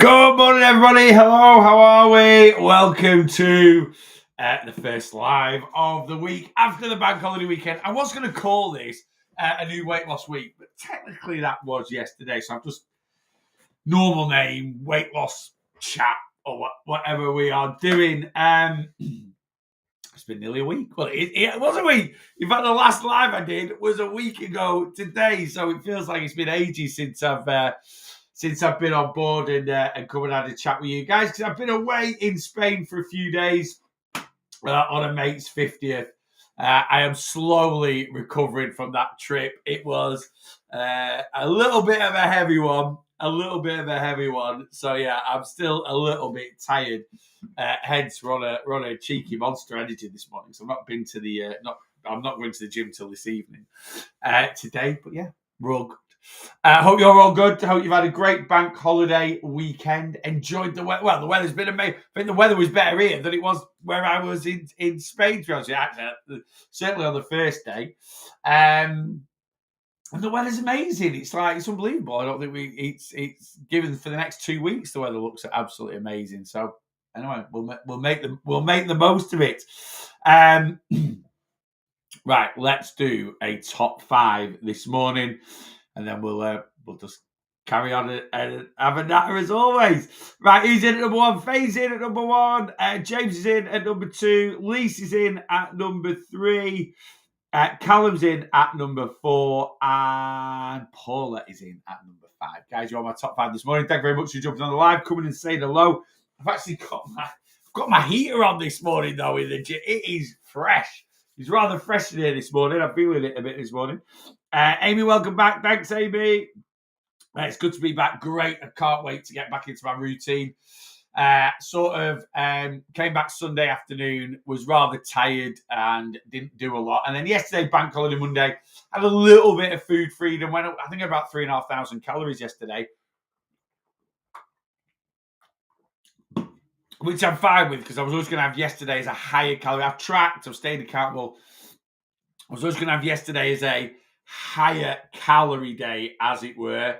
Good morning, everybody. Hello, how are we? Welcome to the first live of the week after the bank holiday weekend. I was going to call this a new weight loss week, but technically that was yesterday. So I'm just normal name, weight loss chat, or whatever we are doing. It's been nearly a week. Well, it was a week. In fact, the last live I did was a week ago today. So it feels like it's been ages since I've been on board and come and had a chat with you guys, because I've been away in Spain for a few days on a mate's 50th. I am slowly recovering from that trip. It was a little bit of a heavy one. So yeah, I'm still a little bit tired. Hence, we're on a cheeky Monster Energy this morning. So I've not been to I'm not going to the gym till this evening today. But yeah, we're all good. Hope you're all good. Hope you've had a great bank holiday weekend. Enjoyed the weather. Well, the weather's been amazing. I think the weather was better here than it was where I was in Spain, to be honest. Actually, certainly on the first day. And the weather's amazing. It's unbelievable. I don't think it's given for the next 2 weeks. The weather looks absolutely amazing. So anyway, we'll make the most of it. Right, let's do a top 5 this morning, and then we'll just carry on and have a natter as always. Right, who's in at number 1? Faye's in at number 1. James is in at number 2. Lisa's in at number 3. Callum's in at number 4. And Paula is in at number 5. Guys, you're on my top 5 this morning. Thank you very much for jumping on the live, coming and saying hello. I've actually got my heater on this morning, though, in the gym. It is fresh. It's rather fresh in here this morning. I'm feeling it a bit this morning. Amy, welcome back. Thanks, Amy. It's good to be back. Great. I can't wait to get back into my routine. Came back Sunday afternoon, was rather tired and didn't do a lot. And then yesterday, bank holiday Monday, had a little bit of food freedom. Went up, I think, about 3,500 calories yesterday, which I'm fine with, because I was always going to have yesterday as a higher calorie. I've tracked, I've stayed accountable. I was always going to have yesterday as a higher calorie day, as it were.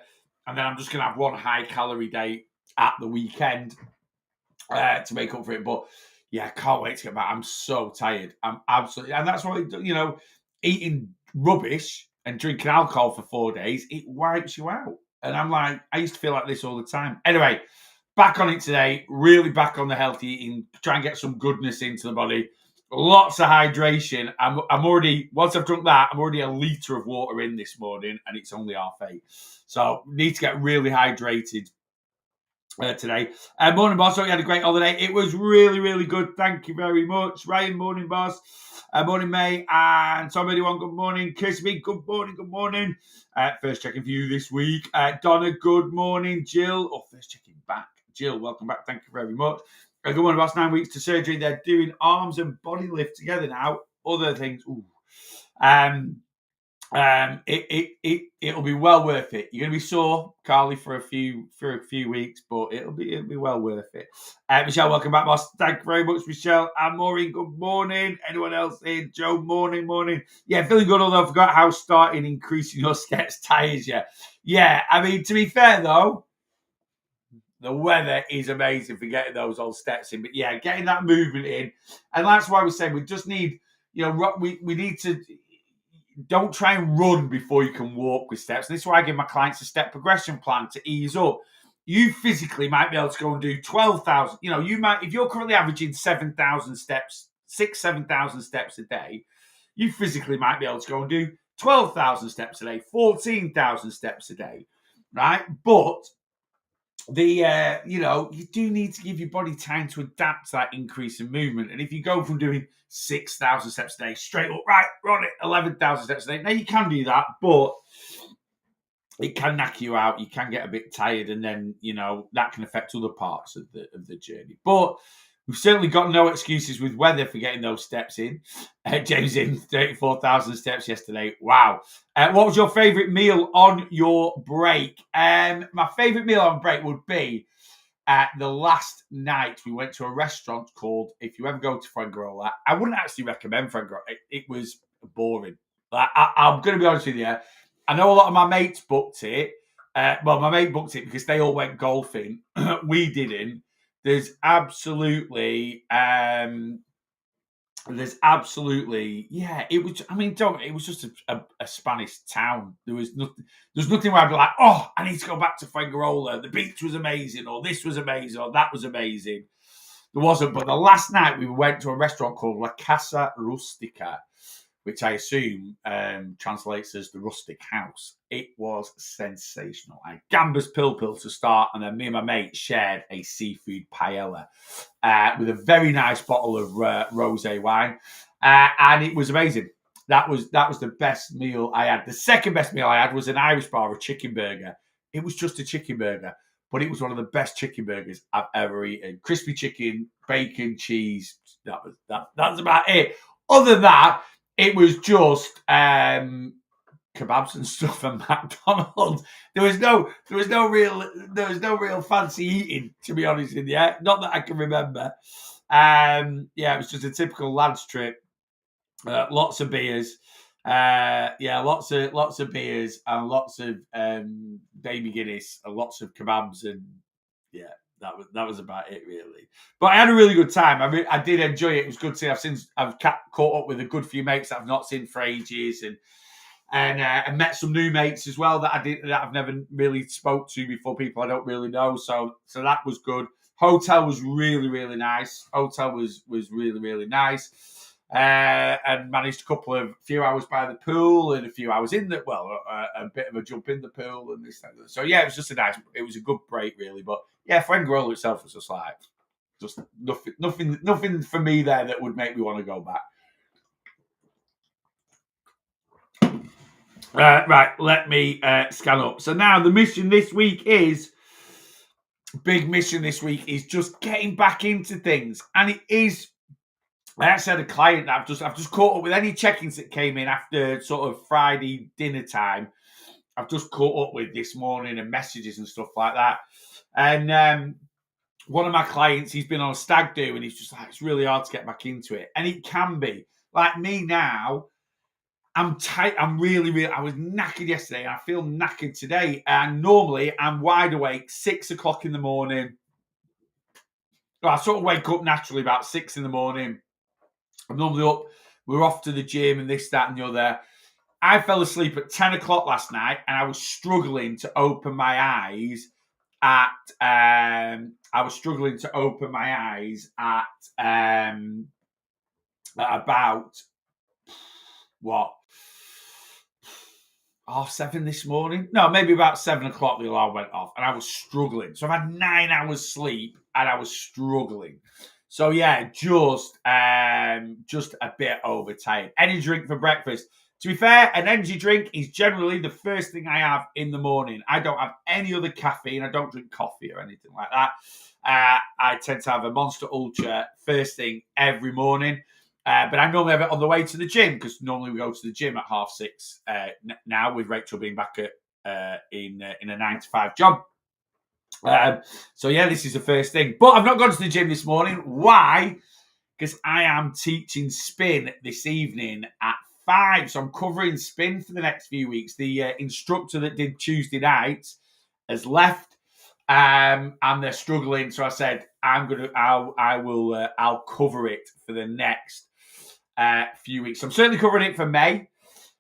And then I'm just going to have one high calorie day at the weekend to make up for it. But yeah, I can't wait to get back. I'm so tired. I'm absolutely, and that's why, eating rubbish and drinking alcohol for 4 days, it wipes you out. And I'm like, I used to feel like this all the time. Anyway, back on it today, really back on the healthy eating, try and get some goodness into the body. Lots of hydration. I'm already, once I've drunk that, I'm already a litre of water in this morning, and it's only 8:30. So need to get really hydrated today. Morning, boss. Hope you had a great holiday. It was really, really good. Thank you very much. Ryan, morning, boss. Morning, May. And somebody one, good morning. Kirsty, good morning, good morning. First checking for you this week. Donna, good morning. Jill, first checking back. Jill, welcome back. Thank you very much. Good morning, boss. 9 weeks to surgery. They're doing arms and body lift together now. Other things. Ooh. It'll be well worth it. You're going to be sore, Carly, for a few weeks, but it'll be well worth it. Michelle, welcome back, boss. Thank you very much, Michelle. And Maureen, good morning. Anyone else in? Joe, morning. Yeah, feeling good, although I forgot how starting increasing your steps tires you. Yeah, I mean, to be fair, though, the weather is amazing for getting those old steps in. But yeah, getting that movement in. And that's why we say we just need, we need to, don't try and run before you can walk with steps. And this is why I give my clients a step progression plan to ease up. You physically might be able to go and do 12,000. You might, if you're currently averaging 7,000 steps, 7,000 steps a day, you physically might be able to go and do 12,000 steps a day, 14,000 steps a day, right? But you do need to give your body time to adapt to that increase in movement. And if you go from doing 6,000 steps a day straight up, right, we're on it, 11,000 steps a day. Now you can do that, but it can knock you out. You can get a bit tired, and then that can affect other parts of the journey. But we've certainly got no excuses with weather for getting those steps in. James in 34,000 steps yesterday. Wow. What was your favourite meal on your break? My favourite meal on break would be the last night we went to a restaurant called, if you ever go to Fuengirola, I wouldn't actually recommend Fuengirola. It was boring. I'm going to be honest with you. I know a lot of my mates booked it, Well, my mate booked it because they all went golfing. We didn't. There's absolutely, yeah. It was. I mean, don't. It was just a Spanish town. There's nothing where I'd be like, oh, I need to go back to Fuengirola. The beach was amazing, or this was amazing, or that was amazing. There wasn't. But the last night we went to a restaurant called La Casa Rustica, which I assume translates as the rustic house. It was sensational. I had gambas pilpil to start, and then me and my mate shared a seafood paella with a very nice bottle of rosé wine, and it was amazing. That was the best meal I had. The second best meal I had was an Irish bar, a chicken burger. It was just a chicken burger, but it was one of the best chicken burgers I've ever eaten. Crispy chicken, bacon, cheese. That's about it. Other than that, it was just kebabs and stuff and McDonald's. There was no real fancy eating, to be honest with you. Not that I can remember. Yeah, it was just a typical lads trip. Lots of beers. Lots of beers and lots of baby Guinness and lots of kebabs, and yeah, that was about it really. But I had a really good time. I did enjoy it. It was good to see. I've caught up with a good few mates that I've not seen for ages, and met some new mates as well that I've never really spoke to before. People I don't really know. So that was good. Hotel was really, really nice. Hotel was really, really nice. And managed a few hours by the pool and a few hours in a bit of a jump in the pool and this and that. So yeah, it was a good break really. But yeah, Fuengirola itself was just nothing for me there that would make me want to go back. Right, let me scan up. So now the mission this week is just getting back into things, and it is. I actually had a client that I've just caught up with any check-ins that came in after sort of Friday dinner time. I've just caught up with this morning and messages and stuff like that. And one of my clients, he's been on a stag do, and he's just like, it's really hard to get back into it, and it can be. Like me now, I'm tight. I was knackered yesterday, and I feel knackered today. And normally, I'm wide awake 6 o'clock in the morning. Well, I sort of wake up naturally about 6 in the morning. I'm normally up. We're off to the gym and this, that, and the other. I fell asleep at 10 o'clock last night, and I was struggling to open my eyes at about what, 7:30 this morning? No, maybe about 7 o'clock the alarm went off, and I was struggling. So I've had 9 hours sleep, and I was struggling. So yeah, just a bit overtired. Energy drink for breakfast. To be fair, an energy drink is generally the first thing I have in the morning. I don't have any other caffeine. I don't drink coffee or anything like that. I tend to have a Monster Ultra first thing every morning. But I normally have it on the way to the gym, because normally we go to the gym at 6:30 now, with Rachel being back in a 9 to 5 job. So yeah, this is the first thing. But I've not gone to the gym this morning. Why? Because I am teaching spin this evening at 5. So I'm covering spin for the next few weeks. The instructor that did Tuesday night has left, and they're struggling. So I said I'll cover it for the next few weeks. So I'm certainly covering it for May.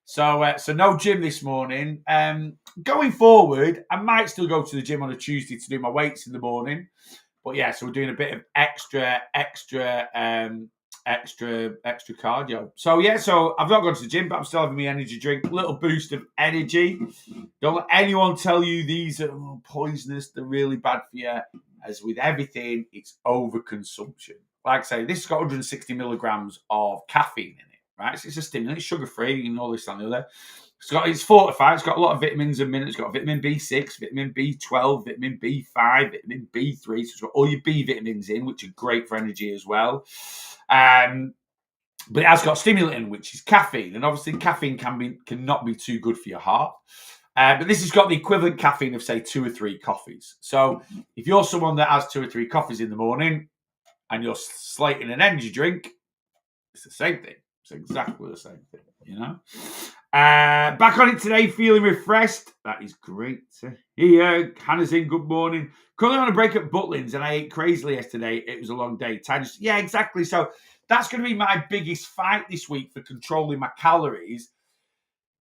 So no gym this morning. Going forward, I might still go to the gym on a Tuesday to do my weights in the morning. But yeah, so we're doing a bit of extra cardio. So yeah, so I've not gone to the gym, but I'm still having my energy drink. Little boost of energy. Don't let anyone tell you these are poisonous. They're really bad for you. As with everything, it's overconsumption. Like I say, this has got 160 milligrams of caffeine in it. Right, so it's a stimulant, it's sugar-free, and all this and the other. It's fortified. It's got a lot of vitamins and minerals. It's got vitamin B6, vitamin B12, vitamin B5, vitamin B3. So it's got all your B vitamins in, which are great for energy as well. But it has got stimulant in, which is caffeine, and obviously caffeine cannot be too good for your heart. But this has got the equivalent caffeine of, say, 2 or 3 coffees. So if you're someone that has 2 or 3 coffees in the morning and you're slating an energy drink, it's the same thing. It's exactly the same thing, you know. Back on it today, feeling refreshed. That is great to hear. Hannah's in, good morning. Currently on a break at Butlins, and I ate crazily yesterday. It was a long day. Yeah, exactly. So that's going to be my biggest fight this week for controlling my calories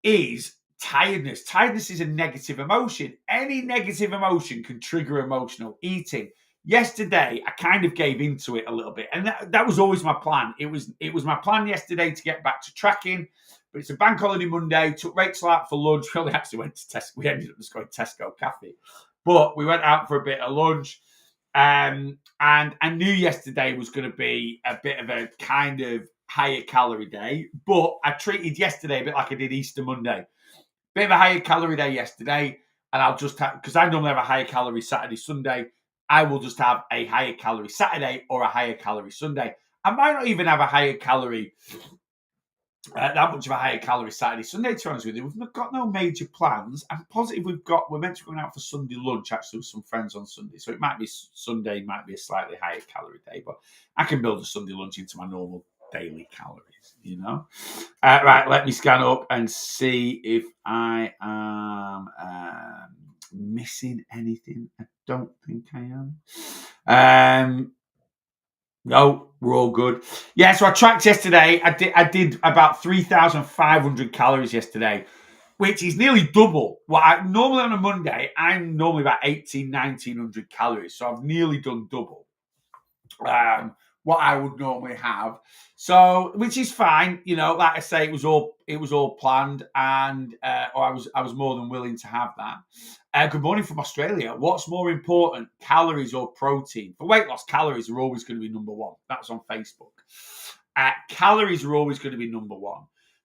is tiredness. Tiredness is a negative emotion. Any negative emotion can trigger emotional eating. Yesterday, I kind of gave into it a little bit, and that was always my plan. It was my plan yesterday to get back to tracking, but it's a bank holiday Monday. Took Rachel out for lunch. We only actually went to Tesco. We ended up just going to Tesco Cafe, but we went out for a bit of lunch. And I knew yesterday was going to be a bit of a kind of higher calorie day, but I treated yesterday a bit like I did Easter Monday. Bit of a higher calorie day yesterday, and I'll just have, because I normally have a higher calorie Saturday, Sunday, I will just have a higher calorie Saturday or a higher calorie Sunday. I might not even have a higher calorie, that much of a higher calorie Saturday, Sunday, to be honest with you. We've got no major plans. I'm positive we're meant to be going out for Sunday lunch, actually, with some friends on Sunday. So it might be Sunday, might be a slightly higher calorie day, but I can build a Sunday lunch into my normal daily calories, you know. Right, let me scan up and see if I am missing anything. I don't think I am. No, we're all good. Yeah, so I tracked yesterday. I did about 3,500 calories yesterday, which is nearly double. Normally on a Monday, I'm normally about 1,900 calories. So I've nearly done double what I would normally have. So, which is fine, you know. Like I say, it was all planned, and or I was more than willing to have that. Good morning from Australia. What's more important, calories or protein? For weight loss, calories are always going to be number one. That's on Facebook. Calories are always going to be number one.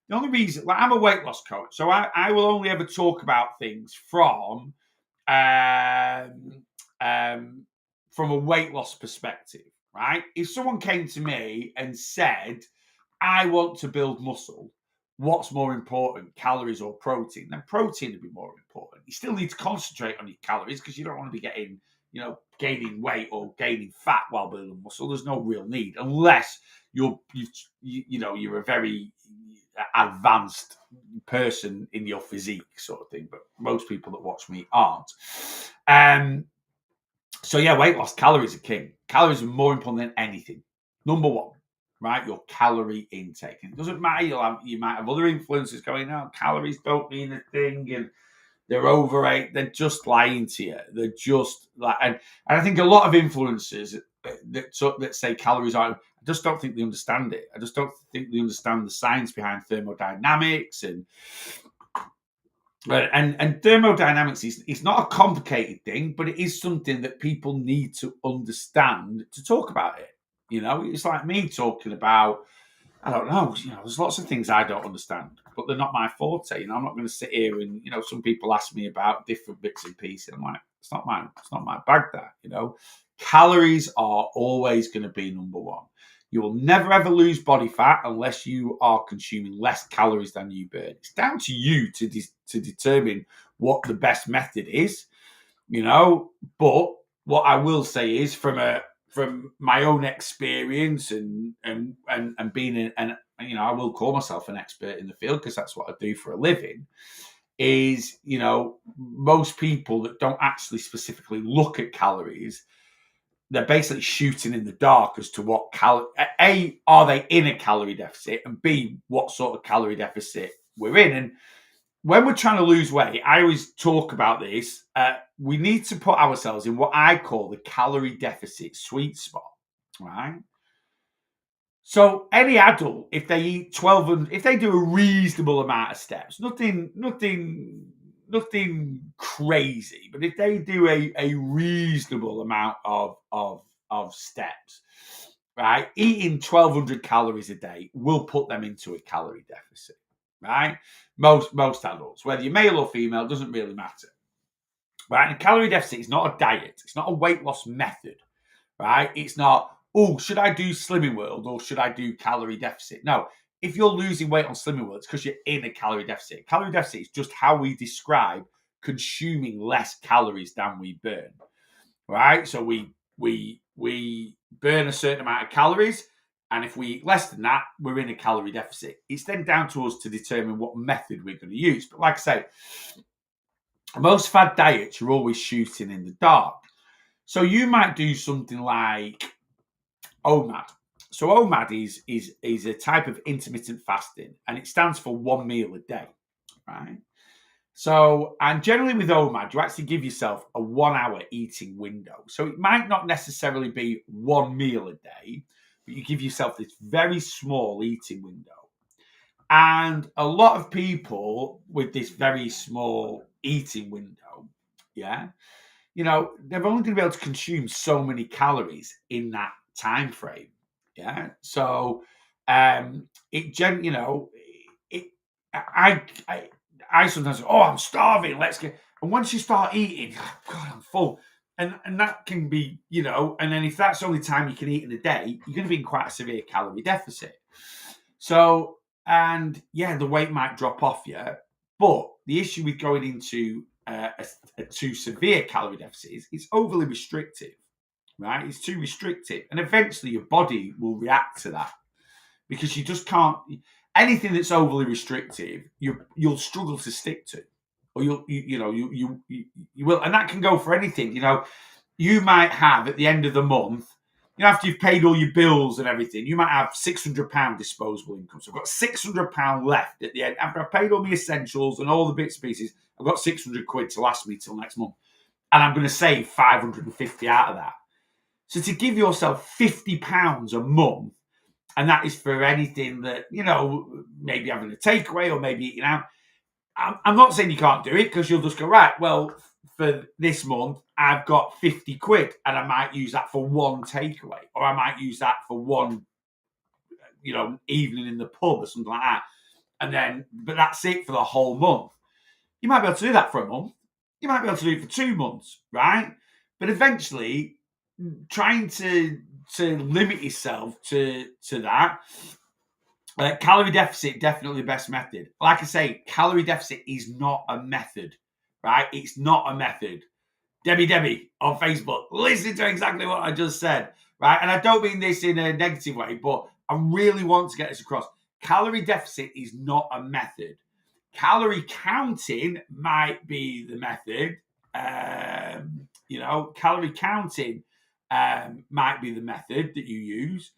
The only reason, like, I'm a weight loss coach, so I will only ever talk about things from a weight loss perspective. Right? If someone came to me and said, I want to build muscle, what's more important, calories or protein? Then protein would be more important. You still need to concentrate on your calories because you don't want to be getting, gaining weight or gaining fat while building muscle. There's no real need unless you're a very advanced person in your physique sort of thing. But most people that watch me aren't. So yeah, weight loss, calories are king. Calories are more important than anything. Number one, right? Your calorie intake. And it doesn't matter. You might have other influences going on. Calories don't mean a thing, and they're overrated. They're just lying to you. They're just like, and I think a lot of influencers that say calories aren't. I just don't think they understand it. I just don't think they understand the science behind thermodynamics and thermodynamics is not a complicated thing, but it is something that people need to understand to talk about it. You know, it's like me talking about, I don't know, there's lots of things I don't understand, but they're not my forte. I'm not going to sit here and, some people ask me about different bits and pieces. I'm like, it's not my bag that, calories are always going to be number one. You will never ever lose body fat unless you are consuming less calories than you burn. It's down to you to determine what the best method is, But what I will say is from my own experience and being I will call myself an expert in the field because that's what I do for a living. Is most people that don't actually specifically look at calories, they're basically shooting in the dark as to what A, are they in a calorie deficit, and B, what sort of calorie deficit we're in. And when we're trying to lose weight, I always talk about this. We need to put ourselves in what I call the calorie deficit sweet spot, right? So any adult, if they eat 12, if they do a reasonable amount of steps, nothing crazy, but if they do a reasonable amount of steps, right, eating 1,200 calories a day will put them into a calorie deficit, right? Most adults, whether you're male or female, doesn't really matter, right? And a calorie deficit is not a diet. It's not a weight loss method, right? It's not, should I do Slimming World or should I do calorie deficit? No. If you're losing weight on Slimming World, it's because you're in a calorie deficit. Calorie deficit is just how we describe consuming less calories than we burn, right? So we burn a certain amount of calories. And if we eat less than that, we're in a calorie deficit. It's then down to us to determine what method we're going to use. But like I say, most fad diets are always shooting in the dark. So you might do something like OMAD. So OMAD is a type of intermittent fasting, and it stands for 1 meal a day, right? So, and generally with OMAD, you actually give yourself a 1 hour eating window. So it might not necessarily be 1 meal a day, but you give yourself this very small eating window. And a lot of people with this very small eating window, yeah, they're only going to be able to consume so many calories in that time frame. Yeah. So it I sometimes go, oh, I'm starving. Let's get. And once you start eating, God, I'm full. And that can be, and then if that's the only time you can eat in a day, you're going to be in quite a severe calorie deficit. So, and yeah, the weight might drop off you. But the issue with going into a too severe calorie deficit is it's overly restrictive, right? It's too restrictive. And eventually your body will react to that because you just can't. Anything that's overly restrictive, you'll struggle to stick to, or you will, and that can go for anything. You might have at the end of the month, after you've paid all your bills and everything, you might have £600 disposable income. So I've got £600 left at the end after I've paid all my essentials and all the bits and pieces. I've got 600 quid to last me till next month, and I'm going to save 550 out of that. So to give yourself £50 a month. And that is for anything that, maybe having a takeaway or maybe eating out. I'm not saying you can't do it because you'll just go, right, well, for this month, I've got 50 quid and I might use that for one takeaway or I might use that for one, evening in the pub or something like that. And then, but that's it for the whole month. You might be able to do that for a month. You might be able to do it for 2 months, right? But eventually, trying to limit yourself to that. Calorie deficit, definitely the best method. Like I say, calorie deficit is not a method, right? It's not a method. Debbie on Facebook, listen to exactly what I just said, right? And I don't mean this in a negative way, but I really want to get this across. Calorie deficit is not a method. Calorie counting might be the method. Calorie counting might be the method that you use.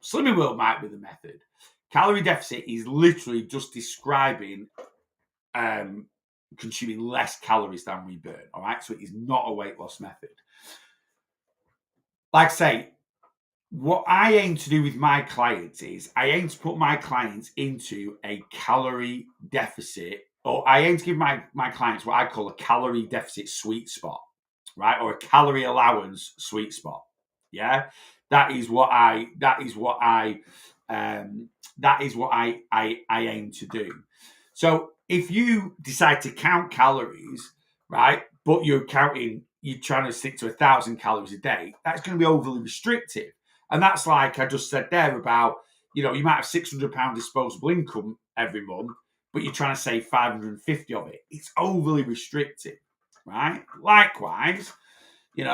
Slimming World might be the method. Calorie deficit is literally just describing consuming less calories than we burn. All right, so it is not a weight loss method. Like I say, what I aim to do with my clients is I aim to put my clients into a calorie deficit, or I aim to give my clients what I call a calorie deficit sweet spot, right, or a calorie allowance sweet spot. Yeah, that is what I aim to do. So if you decide to count calories, right, but you're trying to stick to 1,000 calories a day, that's going to be overly restrictive. And that's like I just said there about, you might have £600 disposable income every month, but you're trying to save 550 of it. It's overly restrictive, right? Likewise, you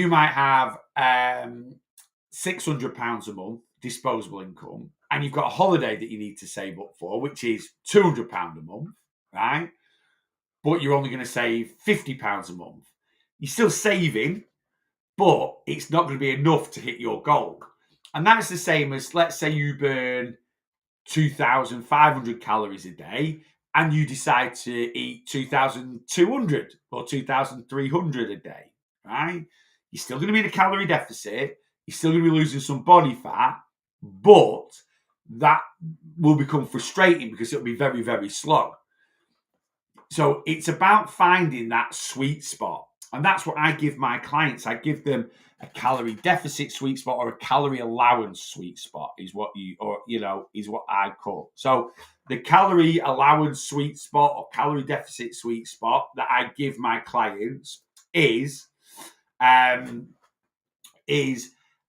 might have £600 a month disposable income, and you've got a holiday that you need to save up for, which is £200 a month, right? But you're only going to save £50 a month. You're still saving, but it's not going to be enough to hit your goal. And that's the same as, let's say you burn 2,500 calories a day and you decide to eat 2,200 or 2,300 a day, right? You're still going to be in a calorie deficit. You're still going to be losing some body fat, but that will become frustrating because it'll be very, very slow. So it's about finding that sweet spot. And that's what I give my clients. I give them a calorie deficit sweet spot or a calorie allowance sweet spot is what I call. So the calorie allowance sweet spot or calorie deficit sweet spot that I give my clients is an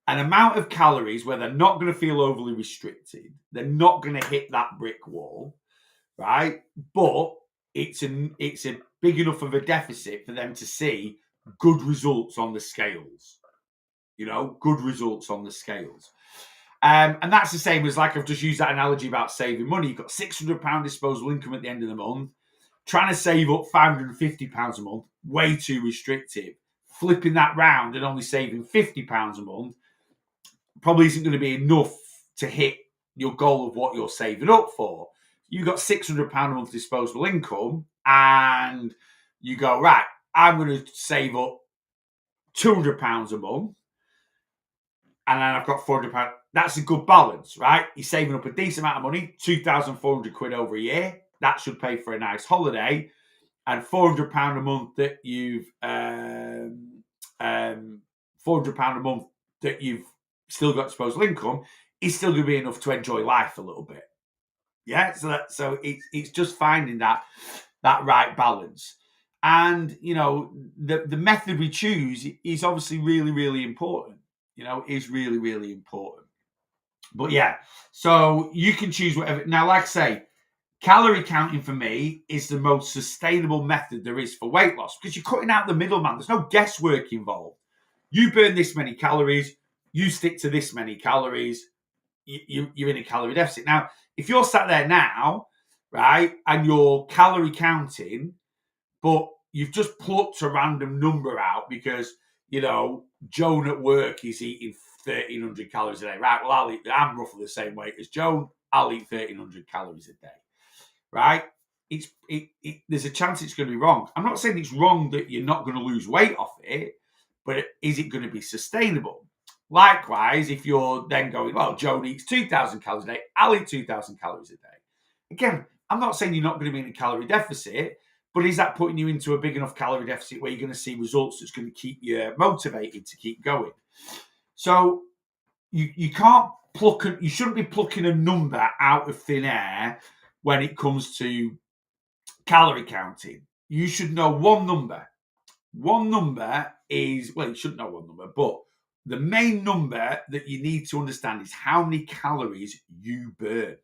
amount of calories where they're not going to feel overly restricted. They're not going to hit that brick wall, right? But it's a big enough of a deficit for them to see good results on the scales. Good results on the scales. And that's the same as, like, I've just used that analogy about saving money. You've got £600 disposable income at the end of the month. Trying to save up £550 a month, way too restrictive. Flipping that round and only saving £50 a month probably isn't going to be enough to hit your goal of what you're saving up for. You've got £600 a month disposable income, and you go, right, I'm going to save up £200 a month, and then I've got £400. That's a good balance, right? You're saving up a decent amount of money, £2,400 over a year. That should pay for a nice holiday. And £400 a month that you've £400 a month that you've still got disposable income is still going to be enough to enjoy life a little bit. Yeah, so it's just finding that right balance. And the method we choose is obviously really, really important. Is really, really important. But yeah, so you can choose whatever. Now, like I say, calorie counting for me is the most sustainable method there is for weight loss, because you're cutting out the middleman. There's no guesswork involved. You burn this many calories, you stick to this many calories, you're in a calorie deficit. Now, if you're sat there now, right, and you're calorie counting, but you've just plucked a random number out because, Joan at work is eating 1,300 calories a day. Right, well, I'm roughly the same weight as Joan. I'll eat 1,300 calories a day. Right? There's a chance it's going to be wrong. I'm not saying it's wrong that you're not going to lose weight off it, but is it going to be sustainable? Likewise, if you're then going, well, Joan eats 2,000 calories a day, I'll eat 2,000 calories a day. Again, I'm not saying you're not going to be in a calorie deficit, but is that putting you into a big enough calorie deficit where you're going to see results that's going to keep you motivated to keep going? So you can't you shouldn't be plucking a number out of thin air when it comes to calorie counting. You should know one number. One number is, well, you shouldn't know one number, but the main number that you need to understand is how many calories you burn,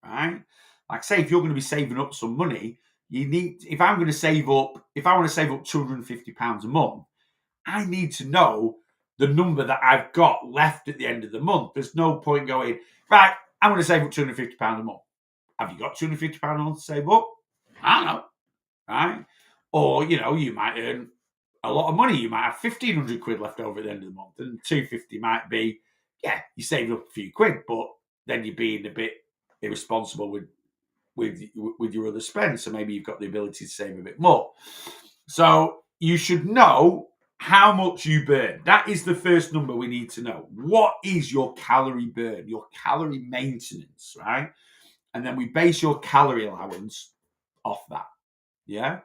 right? Like, say, if you're going to be saving up some money, if I want to save up £250 a month, I need to know the number that I've got left at the end of the month. There's no point going, right, I'm going to save up £250 a month. Have you got £250 a month to save up? I don't know, right? Or, you might earn a lot of money. You might have £1,500 left over at the end of the month, and £250 might be, you saved up a few quid, but then you're being a bit irresponsible with your other spend. So maybe you've got the ability to save a bit more. So you should know how much you burn. That is the first number we need to know. What is your calorie burn, your calorie maintenance, right? And then we base your calorie allowance off that. Yeah.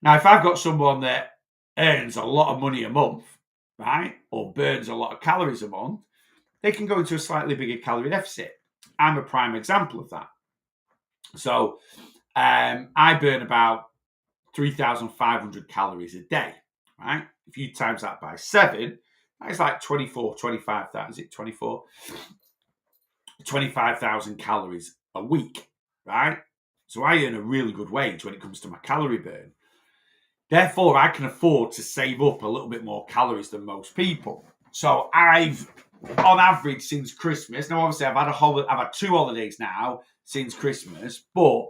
Now, if I've got someone that earns a lot of money a month, right, or burns a lot of calories a month, they can go into a slightly bigger calorie deficit. I'm a prime example of that. So I burn about 3,500 calories a day, right? If you times that by 7, that's like 25,000. Is it 24? 25,000 calories a week, right? So I earn a really good wage when it comes to my calorie burn. Therefore, I can afford to save up a little bit more calories than most people. So I've, on average, since Christmas, now obviously I've had 2 holidays now since Christmas, but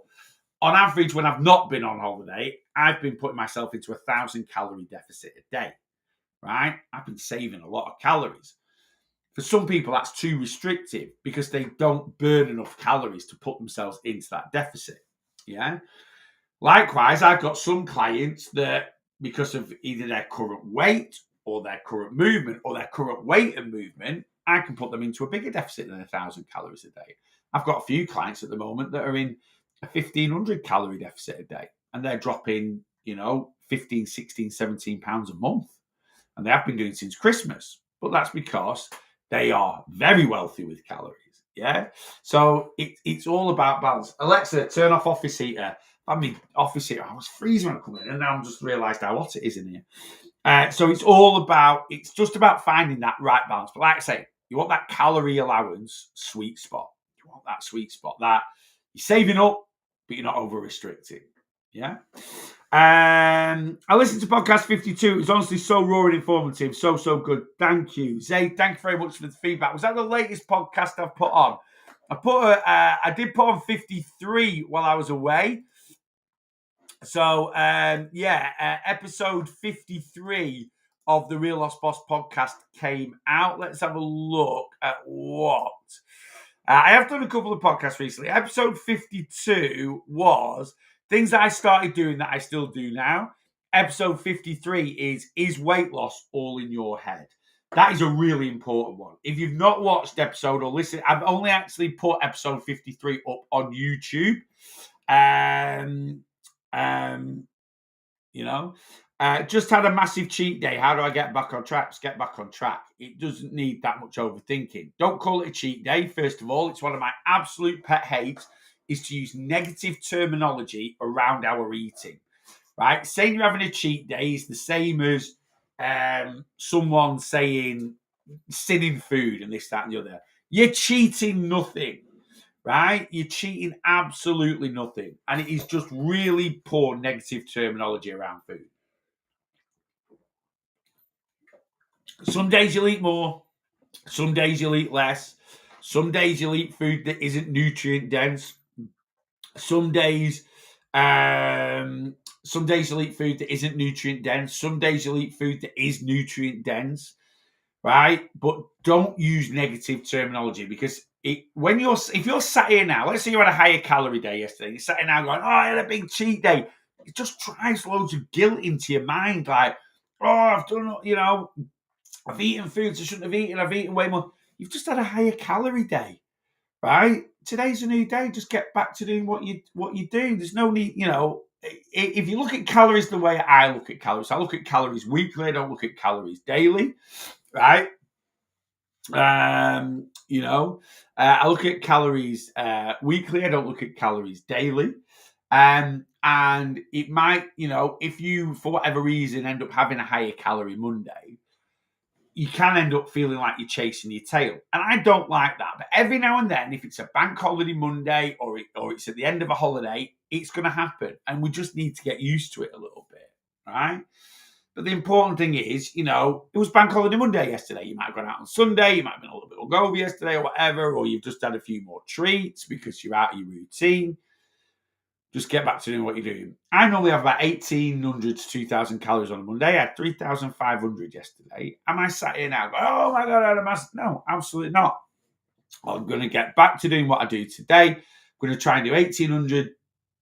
on average, when I've not been on holiday, I've been putting myself into 1,000 calorie deficit a day, right? I've been saving a lot of calories. For some people, that's too restrictive because they don't burn enough calories to put themselves into that deficit. Yeah. Likewise, I've got some clients that, because of either their current weight or their current movement or their current weight and movement, I can put them into a bigger deficit than 1,000 calories a day. I've got a few clients at the moment that are in a 1,500 calorie deficit a day, and they're dropping, 15, 16, 17 pounds a month. And they have been doing it since Christmas, but that's because they are very wealthy with calories. Yeah. So it's all about balance. Alexa, turn off office heater. Office heater. I was freezing when I come in, and now I'm just realised how hot it is in here. So it's just about finding that right balance. But like I say, you want that calorie allowance sweet spot. You want that sweet spot that you're saving up, but you're not over restricting. Yeah. I listened to podcast 52. It was honestly so raw and informative. So good. Thank you. Zay, thank you very much for the feedback. Was that the latest podcast I've put on? I did put on 53 while I was away. So, episode 53 of the Real Lost Boss podcast came out. Let's have a look at what. I have done a couple of podcasts recently. Episode 52 was things that I started doing that I still do now. Episode 53 is weight loss all in your head? That is a really important one. If you've not watched episode or listened, I've only actually put episode 53 up on YouTube. Just had a massive cheat day. How do I get back on track? Just get back on track. It doesn't need that much overthinking. Don't call it a cheat day. First of all, it's one of my absolute pet hates is to use negative terminology around our eating, right? Saying you're having a cheat day is the same as someone saying sinning food and this, that, and the other. You're cheating nothing. Right? You're cheating absolutely nothing. And it is just really poor negative terminology around food. Some days you'll eat more. Some days you'll eat less. Some days you'll eat food that isn't nutrient dense. Some days you'll eat food that isn't nutrient dense. Some days you'll eat food that is nutrient dense. Right? But don't use negative terminology because if you're sat here now, let's say you had a higher calorie day yesterday, you're sat here now going, oh, I had a big cheat day. It just drives loads of guilt into your mind, like, oh, I've done, I've eaten foods I shouldn't have eaten, I've eaten way more. You've just had a higher calorie day, right? Today's a new day. Just get back to doing what you're doing. There's no need, if you look at calories the way I look at calories, I look at calories weekly, I don't look at calories daily, right? I look at calories weekly. I don't look at calories daily. And it might, if you, for whatever reason, end up having a higher calorie Monday, you can end up feeling like you're chasing your tail. And I don't like that. But every now and then, if it's a bank holiday Monday or it's at the end of a holiday, it's going to happen. And we just need to get used to it a little bit, right? But the important thing is, it was bank holiday Monday yesterday. You might have gone out on Sunday. You might have been a little bit hungover yesterday or whatever, or you've just had a few more treats because you're out of your routine. Just get back to doing what you're doing. I normally have about 1,800 to 2,000 calories on a Monday. I had 3,500 yesterday. Am I sat here now going, oh my God, I had a massive... No, absolutely not. I'm going to get back to doing what I do today. I'm going to try and do 1,800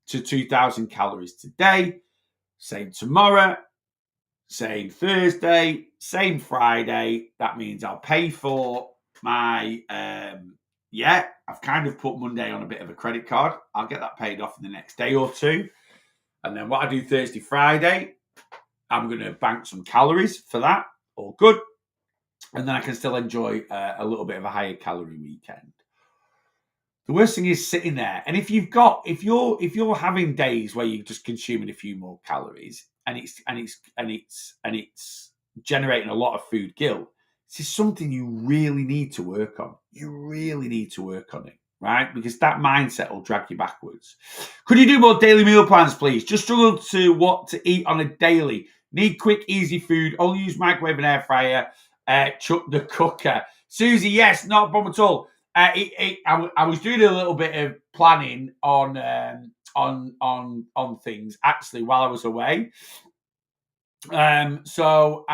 to 2,000 calories today. Same tomorrow. Same Thursday, same Friday. That means I'll pay for my, I've kind of put Monday on a bit of a credit card. I'll get that paid off in the next day or two. And then what I do Thursday, Friday, I'm going to bank some calories for that. All good. And then I can still enjoy a little bit of a higher calorie weekend. The worst thing is sitting there. And if you're having days where you're just consuming a few more calories, and it's generating a lot of food guilt, this is something you really need to work on. You really need to work on it, right? Because that mindset will drag you backwards. Could you do more daily meal plans, please? Just struggle to what to eat on a daily. Need quick, easy food. Only use microwave and air fryer. Chuck the cooker. Susie, yes, not a problem at all. I was doing a little bit of planning on things actually while I was away. So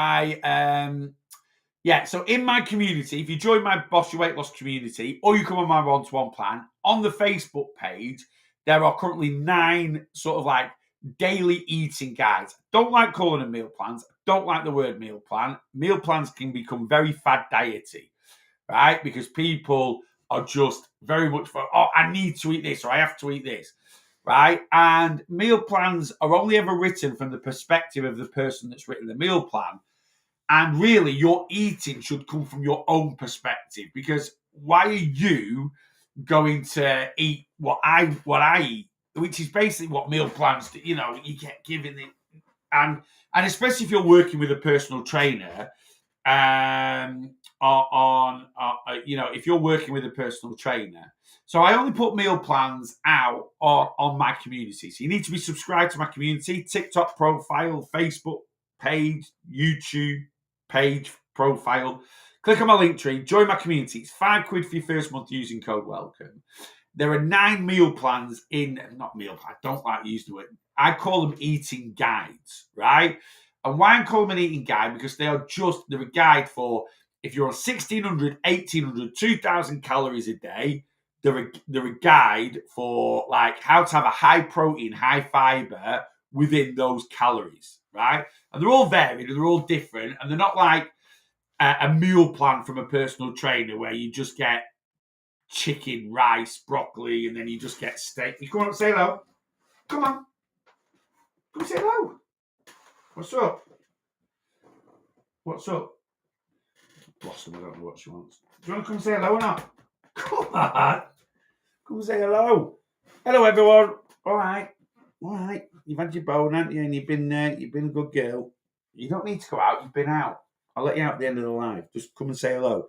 in my community, if you join my Boss Your Weight Loss community or you come on my one-to-one plan, on the Facebook page, there are currently 9 sort of like daily eating guides. Don't like calling them meal plans. Don't like the word meal plan. Meal plans can become very fad diety, right? Because people are just very much for, oh, I need to eat this or I have to eat this, right? And meal plans are only ever written from the perspective of the person that's written the meal plan. And really, your eating should come from your own perspective, because why are you going to eat what I eat, which is basically what meal plans do, you get given it. And especially if you're working with a personal trainer, if you're working with a personal trainer. So I only put meal plans out on my community. So you need to be subscribed to my community, TikTok profile, Facebook page, YouTube page, profile. Click on my link tree, join my community. It's £5 for your first month using code WELCOME. There are 9 meal plans not meal plan, I don't like to use the word. I call them eating guides, right? And why I call them an eating guide? Because they're a guide for if you're on 1,600, 1,800, 2,000 calories a day. They're a guide for like how to have a high protein, high fiber within those calories, right? And they're all varied, they're all different, and they're not like a meal plan from a personal trainer where you just get chicken, rice, broccoli, and then you just get steak. You come on, say hello. Come on. Come say hello. What's up? What's up? Blossom, I don't know what she wants. Do you want to come say hello or not? Come on. Come say hello. Hello, everyone. All right. You've had your bone, haven't you? And you've been a good girl. You don't need to go out. You've been out. I'll let you out at the end of the live. Just come and say hello.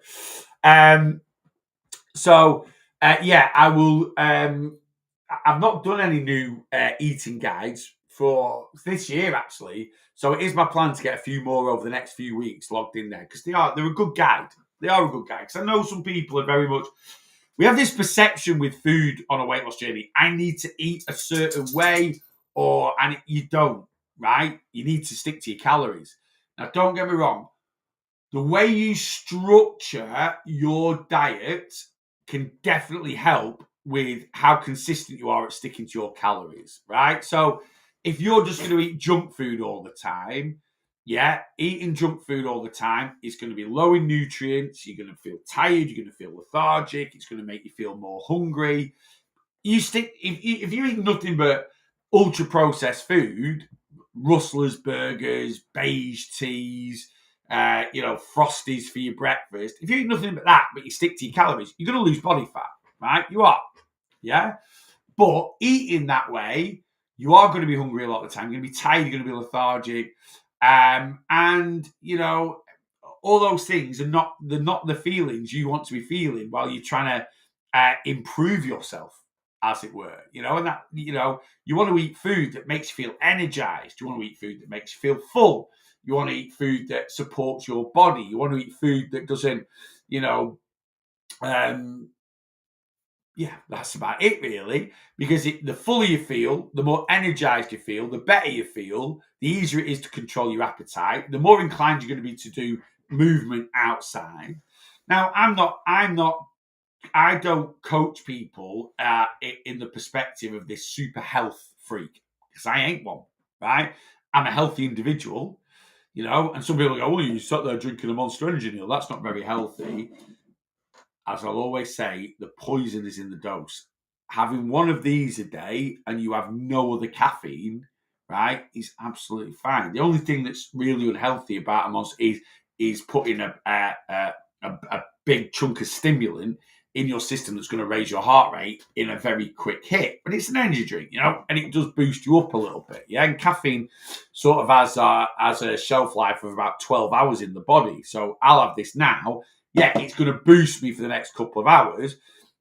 I will. I've not done any new eating guides for this year, actually. So it is my plan to get a few more over the next few weeks logged in there because they're a good guide. They are a good guide because I know some people are very much. We have this perception with food on a weight loss journey. I need to eat a certain way, and you don't, right? You need to stick to your calories. Now, don't get me wrong. The way you structure your diet can definitely help with how consistent you are at sticking to your calories, right? So if you're just going to eat junk food all the time, eating junk food all the time is going to be low in nutrients. You're going to feel tired. You're going to feel lethargic. It's going to make you feel more hungry. If you eat nothing but ultra processed food, Rustler's burgers, beige teas, Frosties for your breakfast. If you eat nothing but that, but you stick to your calories, you're going to lose body fat, right? You are, yeah. But eating that way, you are going to be hungry a lot of the time. You're going to be tired. You're going to be lethargic, and all those things are not the feelings you want to be feeling while you're trying to improve yourself, as it were. And that you want to eat food that makes you feel energized. You want to eat food that makes you feel full. You want to eat food that supports your body. You want to eat food that doesn't, that's about it, really. Because the fuller you feel, the more energized you feel, the better you feel, the easier it is to control your appetite, the more inclined you're going to be to do movement outside. Now, I don't coach people in the perspective of this super health freak, because I ain't one, right? I'm a healthy individual. And some people go, you sat there drinking a Monster Energy, Neil. That's not very healthy. As I'll always say, the poison is in the dose. Having one of these a day and you have no other caffeine, right, is absolutely fine. The only thing that's really unhealthy about a Monster is putting a big chunk of stimulant in your system that's going to raise your heart rate in a very quick hit. But it's an energy drink, and it does boost you up a little bit. Yeah, and caffeine sort of has a shelf life of about 12 hours in the body. So I'll have this now. Yeah, it's going to boost me for the next couple of hours,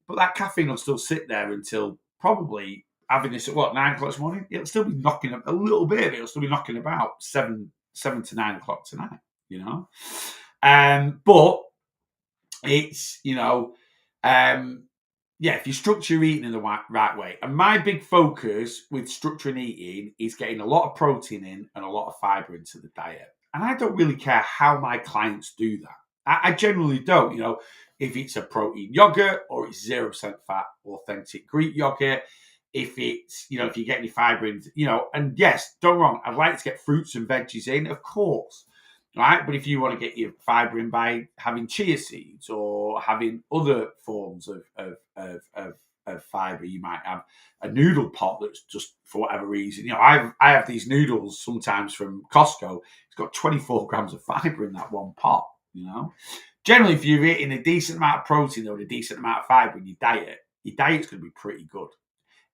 but that caffeine will still sit there until probably having this at 9 o'clock this morning. It'll still be knocking up a little bit. It'll still be knocking about 7 to 9 o'clock tonight, But it's, if you structure your eating in the right way. And my big focus with structuring eating is getting a lot of protein in and a lot of fiber into the diet. And I don't really care how my clients do that. I generally don't, if it's a protein yogurt or it's 0% fat, authentic Greek yogurt, if it's, if you get any fiber in, and yes, don't wrong, I'd like to get fruits and veggies in, of course, right? But if you want to get your fiber in by having chia seeds or having other forms of fiber, you might have a noodle pot that's just, for whatever reason, I have these noodles sometimes from Costco. It's got 24 grams of fiber in that one pot. Generally, if you're eating a decent amount of protein or a decent amount of fiber in your diet's going to be pretty good.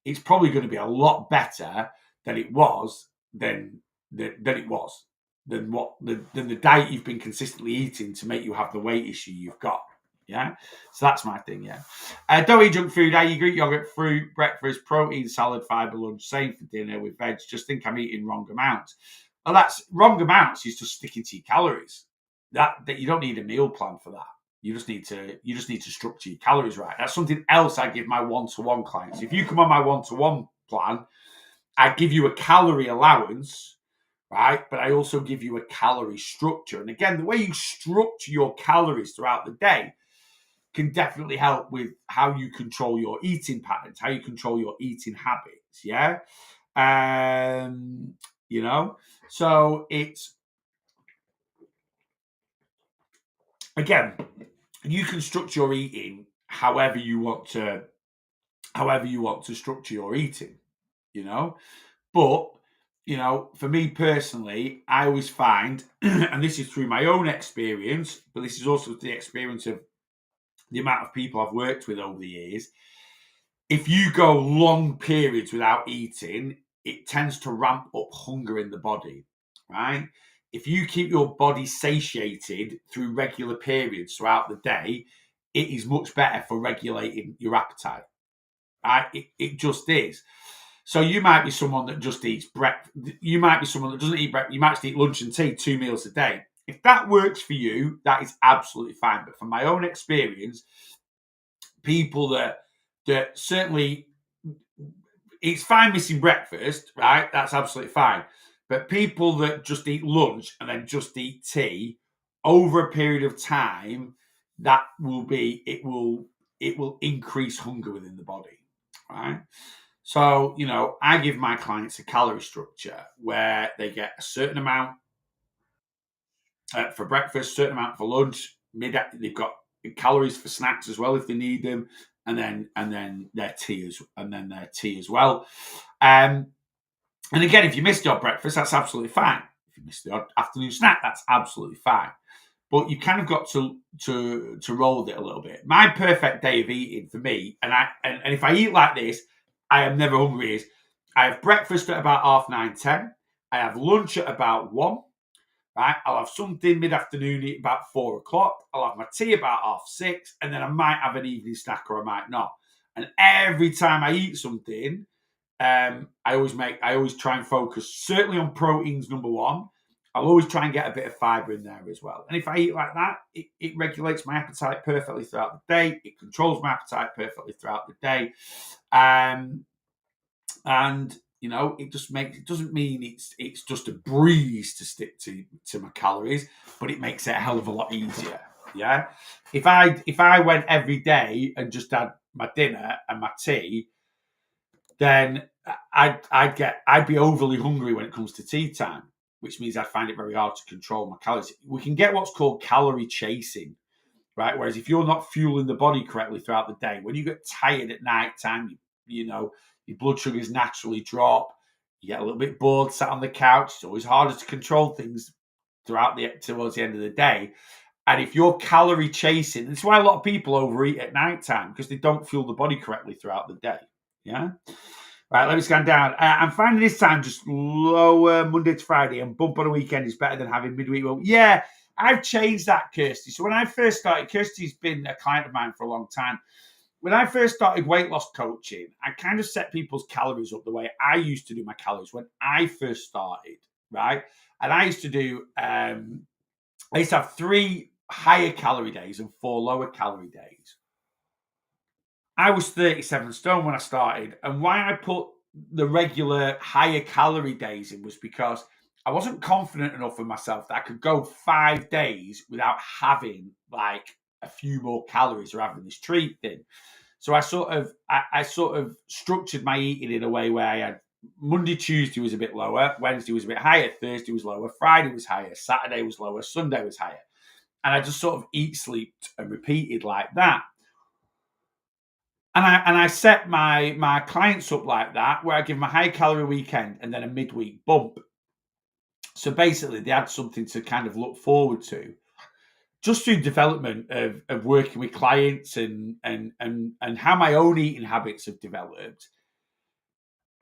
It's probably going to be a lot better than it was the diet you've been consistently eating to make you have the weight issue you've got. Yeah, so that's my thing. Yeah, don't eat junk food. I eat Greek yogurt, fruit, breakfast, protein, salad, fiber, lunch. Same for dinner with veg. Just think I'm eating wrong amounts. Well, that's wrong amounts. Is just sticking to your calories. That you don't need a meal plan for that. You just need to structure your calories right. That's something else I give my one-to-one clients. If you come on my one-to-one plan, I give you a calorie allowance, right? But I also give you a calorie structure. And again, the way you structure your calories throughout the day can definitely help with how you control your eating patterns, how you control your eating habits. Yeah. You know, so it's, again, you can structure your eating however you want to structure your eating, you know. But, for me personally, I always find, and this is through my own experience, but this is also the experience of the amount of people I've worked with over the years, if you go long periods without eating, it tends to ramp up hunger in the body, right? If you keep your body satiated through regular periods throughout the day, it is much better for regulating your appetite. Right? It just is. So you might be someone that just eats breakfast. You might be someone that doesn't eat breakfast. You might just eat lunch and tea, 2 meals a day. If that works for you, that is absolutely fine. But from my own experience, people that certainly, it's fine missing breakfast, right? That's absolutely fine. But people that just eat lunch and then just eat tea over a period of time, that will be it will increase hunger within the body, right? So, I give my clients a calorie structure where they get a certain amount for breakfast, certain amount for lunch, they've got calories for snacks as well if they need them, and then their tea as well. And again, if you missed your breakfast, that's absolutely fine. If you missed the afternoon snack, that's absolutely fine. But you kind of got to roll with it a little bit. My perfect day of eating for me, and if I eat like this, I am never hungry. Is I have breakfast at about 9:30, 10. I have lunch at about 1. Right, I'll have something mid-afternoon at about 4 o'clock. I'll have my tea about 6:30, and then I might have an evening snack or I might not. And every time I eat something, I always try and focus certainly on proteins. Number one, I'll always try and get a bit of fiber in there as well. And if I eat like that, it regulates my appetite perfectly throughout the day. It controls my appetite perfectly throughout the day. And it doesn't mean it's just a breeze to stick to my calories, but it makes it a hell of a lot easier. Yeah. If I went every day and just had my dinner and my tea, then I'd be overly hungry when it comes to tea time, which means I'd find it very hard to control my calories. We can get what's called calorie chasing, right? Whereas if you're not fueling the body correctly throughout the day, when you get tired at night time, your blood sugars naturally drop. You get a little bit bored, sat on the couch. It's always harder to control things towards the end of the day. And if you're calorie chasing, that's why a lot of people overeat at night time, because they don't fuel the body correctly throughout the day. Yeah. Right, let me scan down. I'm finding this time just lower Monday to Friday and bump on a weekend is better than having midweek. Well, yeah, I've changed that, Kirsty. So when I first started, Kirsty's been a client of mine for a long time. When I first started weight loss coaching, I kind of set people's calories up the way I used to do my calories when I first started, right? And I used to have 3 higher calorie days and 4 lower calorie days. I was 37 stone when I started. And why I put the regular higher calorie days in was because I wasn't confident enough in myself that I could go 5 days without having like a few more calories or having this treat thing. So I sort of structured my eating in a way where I had Monday, Tuesday was a bit lower, Wednesday was a bit higher, Thursday was lower, Friday was higher, Saturday was lower, Sunday was higher. And I just sort of eat, slept, and repeated like that. And I set my clients up like that, where I give them a high calorie weekend and then a midweek bump. So basically, they had something to kind of look forward to, just through development of working with clients and how my own eating habits have developed.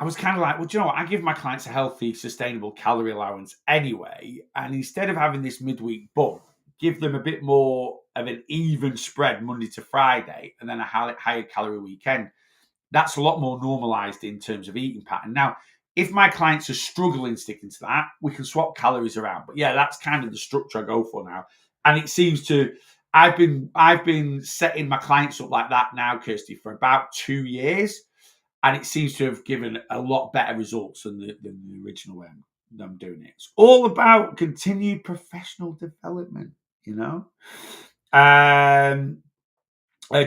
I was kind of like, well, do you know what? I give my clients a healthy, sustainable calorie allowance anyway. And instead of having this midweek bump, give them a bit more of an even spread Monday to Friday and then a higher calorie weekend. That's a lot more normalized in terms of eating pattern. Now, if my clients are struggling sticking to that, we can swap calories around. But yeah, that's kind of the structure I go for now. And it seems to, I've been setting my clients up like that now, Kirsty, for about 2 years. And it seems to have given a lot better results than the original way I'm doing it. It's all about continued professional development, you know?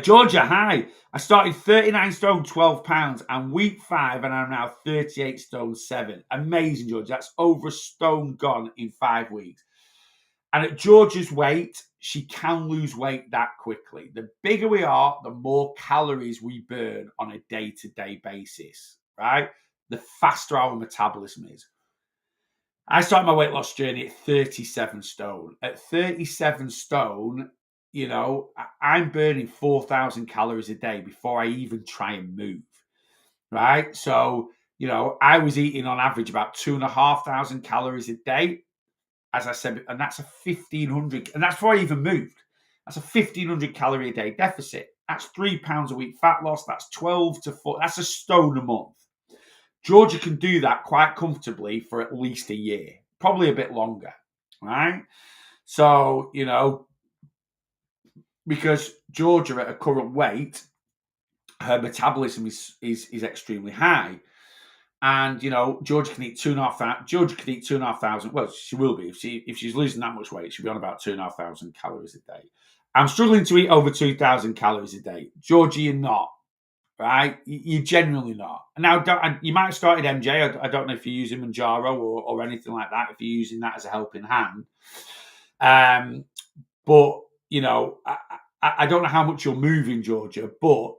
Georgia, hi. I started 39 stone, 12 pounds, and week 5, and I'm now 38 stone, 7. Amazing, Georgia. That's over a stone gone in 5 weeks. And at Georgia's weight, she can lose weight that quickly. The bigger we are, the more calories we burn on a day-to-day basis, right? The faster our metabolism is. I started my weight loss journey at 37 stone. At 37 stone, you know, I'm burning 4,000 calories a day before I even try and move, right? So, you know, I was eating on average about 2,500 calories a day, as I said, and that's a 1,500, and that's before I even moved. That's a 1,500 calorie a day deficit. That's 3 pounds a week fat loss. That's 12 to 4. That's a stone a month. Georgia can do that quite comfortably for at least a year, probably a bit longer, right? So, you know, because Georgia at her current weight, her metabolism is extremely high. And you know, Georgia can eat 2,500. Georgia can eat 2,500. Well, she will be if she's losing that much weight. She'll be on about 2,500 calories a day. I'm struggling to eat over 2,000 calories a day. Georgia, you're not, right? You're genuinely not. Now, you might have started MJ. I don't know if you're using Mounjaro or anything like that. If you're using that as a helping hand, but you know, I don't know how much you're moving, Georgia, but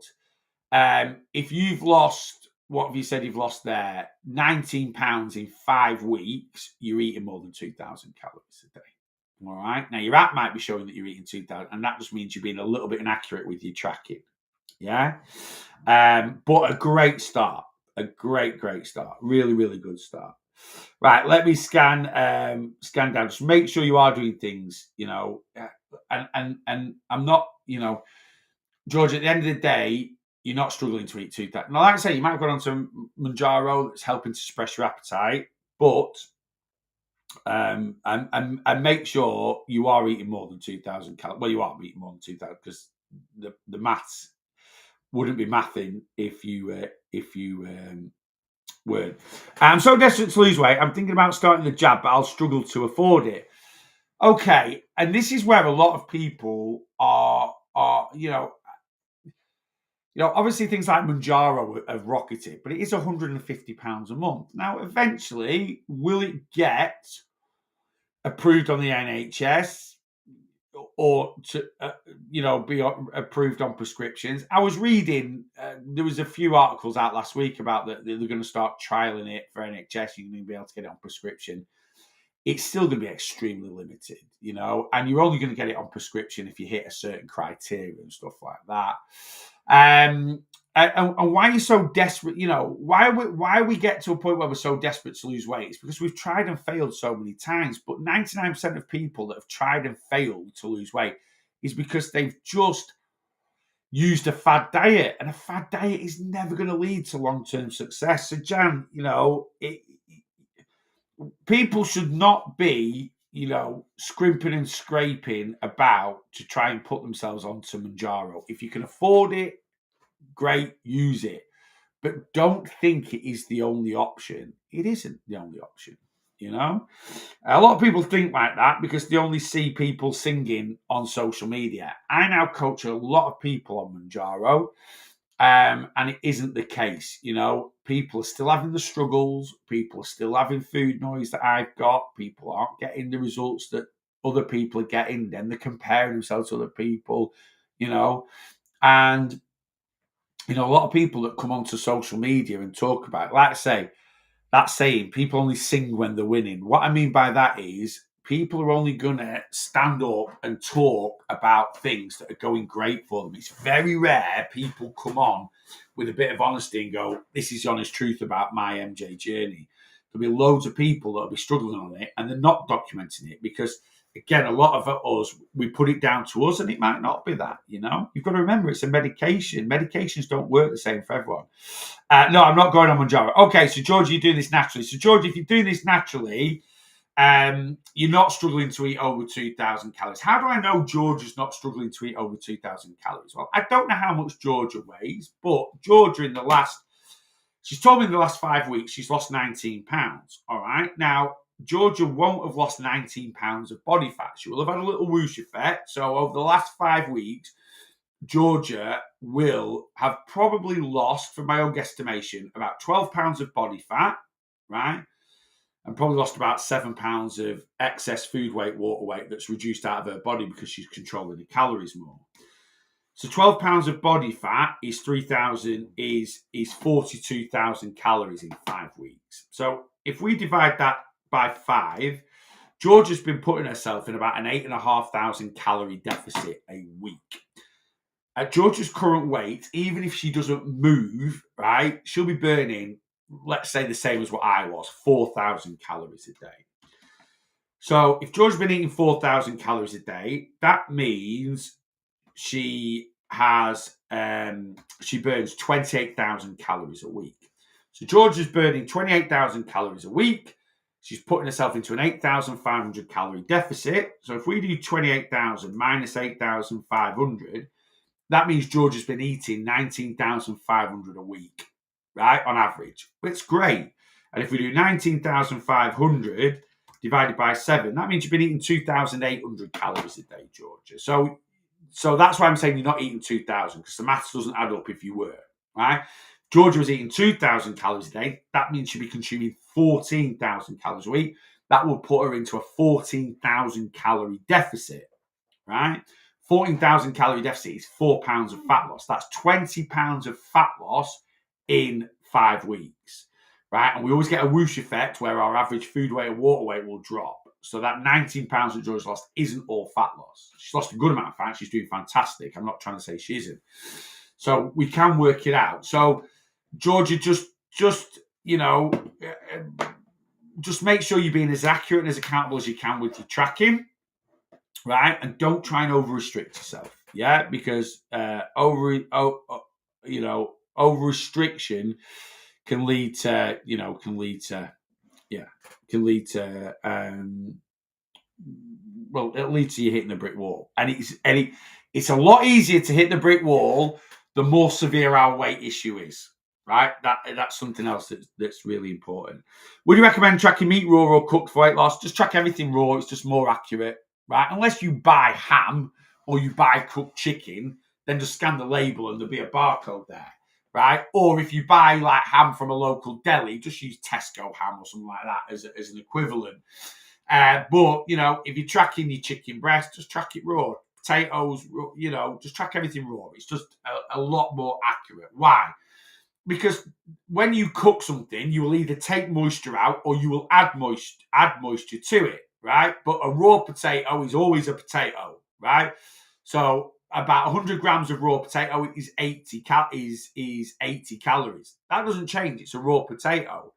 if you've lost, what have you said you've lost there? 19 pounds in 5 weeks, you're eating more than 2,000 calories a day. All right. Now, your app might be showing that you're eating 2,000, and that just means you're being a little bit inaccurate with your tracking. Yeah. But a great start. A great start. Really, really good start. Right. Let me scan down. Just make sure you are doing things, you know, and I'm not, you know, George, at the end of the day, you're not struggling to eat 2,000. Now, like I say, you might have gone on to Mounjaro that's helping to suppress your appetite, but and make sure you are eating more than 2,000 calories. Well, you are eating more than 2,000 because the maths wouldn't be mathing if you weren't. I'm so desperate to lose weight. I'm thinking about starting the jab, but I'll struggle to afford it. Okay, and this is where a lot of people are obviously things like Mounjaro have rocketed, but it is £150 a month. Now, eventually, will it get approved on the NHS or to, be approved on prescriptions? I was reading, there was a few articles out last week about that they're going to start trialing it for NHS. You're going to be able to get it on prescription. It's still going to be extremely limited, you know, and you're only going to get it on prescription if you hit a certain criteria and stuff like that. And why are you so desperate? You know, why we get to a point where we're so desperate to lose weight? It's because we've tried and failed so many times. But 99% of people that have tried and failed to lose weight is because they've just used a fad diet, and a fad diet is never going to lead to long-term success. So, Jan, you know, people should not be, you know, scrimping and scraping about to try and put themselves onto Mounjaro. If you can afford it, great, use it. But don't think it is the only option. It isn't the only option, you know? A lot of people think like that because they only see people singing on social media. I now coach a lot of people on Mounjaro. And it isn't the case, you know. People are still having the struggles. People are still having food noise that I've got. People aren't getting the results that other people are getting. Then they're comparing themselves to other people, you know. And, you know, a lot of people that come onto social media and talk about, like I say, that saying, people only sing when they're winning. What I mean by that is people are only going to stand up and talk about things that are going great for them. It's very rare people come on with a bit of honesty and go, this is the honest truth about my MJ journey. There'll be loads of people that'll be struggling on it and they're not documenting it because, again, a lot of us, we put it down to us and it might not be that, you know? You've got to remember it's a medication. Medications don't work the same for everyone. No, I'm not going on Mounjaro. Okay, so George, you're doing this naturally. So George, if you're doing this naturally, you're not struggling to eat over 2,000 calories. How do I know Georgia's not struggling to eat over 2,000 calories? Well, I don't know how much Georgia weighs, but Georgia she's told me in the last 5 weeks she's lost 19 pounds. All right. Now, Georgia won't have lost 19 pounds of body fat. She will have had a little whoosh effect. So over the last 5 weeks, Georgia will have probably lost, from my own guesstimation, about 12 pounds of body fat, right? And probably lost about 7 pounds of excess food weight, water weight that's reduced out of her body because she's controlling the calories more. So 12 pounds of body fat is 42,000 calories in 5 weeks. So if we divide that by 5, Georgia's been putting herself in about an 8,500 calorie deficit a week. At Georgia's current weight, even if she doesn't move, right, she'll be burning, let's say, the same as what I was, 4,000 calories a day. So if Georgia's been eating 4,000 calories a day, that means she burns 28,000 calories a week. So Georgia's burning 28,000 calories a week. She's putting herself into an 8,500 calorie deficit. So if we do 28,000 minus 8,500, that means Georgia's been eating 19,500 a week, right, on average. It's great. And if we do 19,500 divided by 7, that means you've been eating 2,800 calories a day, Georgia. So that's why I'm saying you're not eating 2,000, because the maths doesn't add up if you were, right? Georgia was eating 2,000 calories a day. That means she'll be consuming 14,000 calories a week. That will put her into a 14,000 calorie deficit, right? 14,000 calorie deficit is 4 pounds of fat loss. That's 20 pounds of fat loss in 5 weeks, right? And we always get a whoosh effect where our average food weight and water weight will drop. So that 19 pounds that Georgia's lost isn't all fat loss. She's lost a good amount of fat. She's doing fantastic. I'm not trying to say she isn't. So we can work it out. So Georgia, just make sure you're being as accurate and as accountable as you can with your tracking, right? And don't try and over-restrict yourself, yeah? Because over-restriction can lead to it'll lead to you hitting the brick wall. And it's a lot easier to hit the brick wall the more severe our weight issue is, right? That's something else that's really important. Would you recommend tracking meat raw or cooked for weight loss? Just track everything raw. It's just more accurate, right? Unless you buy ham or you buy cooked chicken, then just scan the label and there'll be a barcode there, right? Or if you buy like ham from a local deli, just use Tesco ham or something like that as an equivalent. But, if you're tracking your chicken breast, just track it raw. Potatoes, just track everything raw. It's just a lot more accurate. Why? Because when you cook something, you will either take moisture out or you will add moisture to it, right? But a raw potato is always a potato, right? So about 100 grams of raw potato is 80 calories. That doesn't change. It's a raw potato.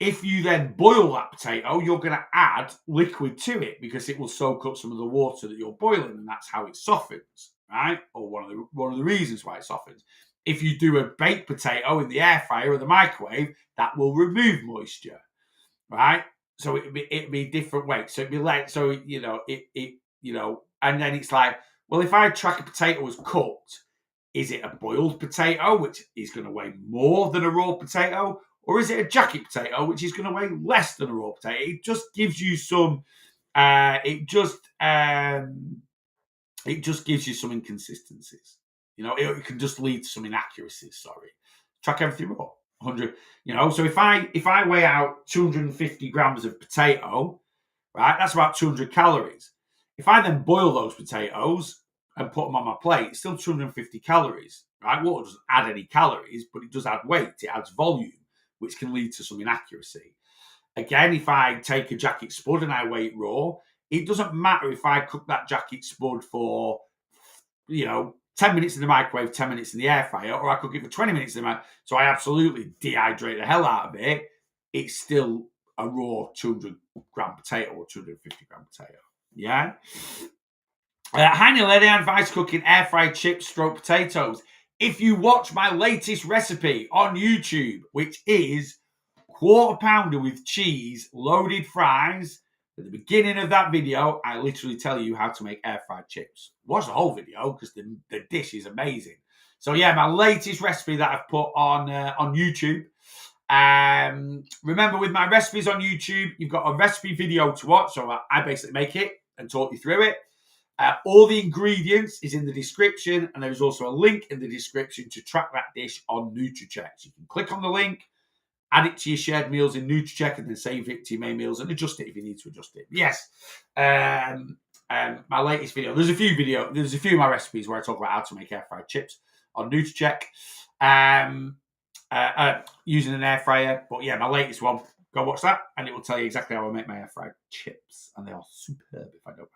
If you then boil that potato, you're going to add liquid to it because it will soak up some of the water that you're boiling, and that's how it softens, right? Or one of the reasons why it softens. If you do a baked potato in the air fryer or the microwave, that will remove moisture, right? So it'd be different weight. So it'd be like, and then it's like, well, if I track a potato as cooked, is it a boiled potato, which is going to weigh more than a raw potato? Or is it a jacket potato, which is going to weigh less than a raw potato? It just gives you some, it just gives you some inconsistencies. It can just lead to some inaccuracies. Sorry, track everything raw. 100. So if I weigh out 250 grams of potato, right, that's about 200 calories. If I then boil those potatoes and put them on my plate, it's still 250 calories, right? Water doesn't add any calories, but it does add weight. It adds volume, which can lead to some inaccuracy. again, if I take a jacket spud and I weigh it raw, it doesn't matter if I cook that jacket spud for, 10 minutes in the microwave, 10 minutes in the air fryer, or I cook it for 20 minutes in the microwave. So I absolutely dehydrate the hell out of it. It's still a raw 200 gram potato or 250 gram potato. Yeah. Heine Lady advice cooking air fried chips stroke potatoes. If you watch my latest recipe on YouTube, which is quarter pounder with cheese, loaded fries, at the beginning of that video, I literally tell you how to make air fried chips. Watch the whole video because the dish is amazing. So yeah, my latest recipe that I've put on YouTube. Remember, with my recipes on YouTube, you've got a recipe video to watch. So I basically make it and talk you through it. All the ingredients is in the description, and there's also a link in the description to track that dish on NutriCheck. So you can click on the link, add it to your shared meals in NutriCheck, and then save it to your main meals and adjust it if you need to adjust it. Yes, my latest video. There's a few of my recipes where I talk about how to make air fried chips on NutriCheck using an air fryer. But yeah, my latest one. Go watch that, and it will tell you exactly how I make my air fried chips, and they are superb. If I don't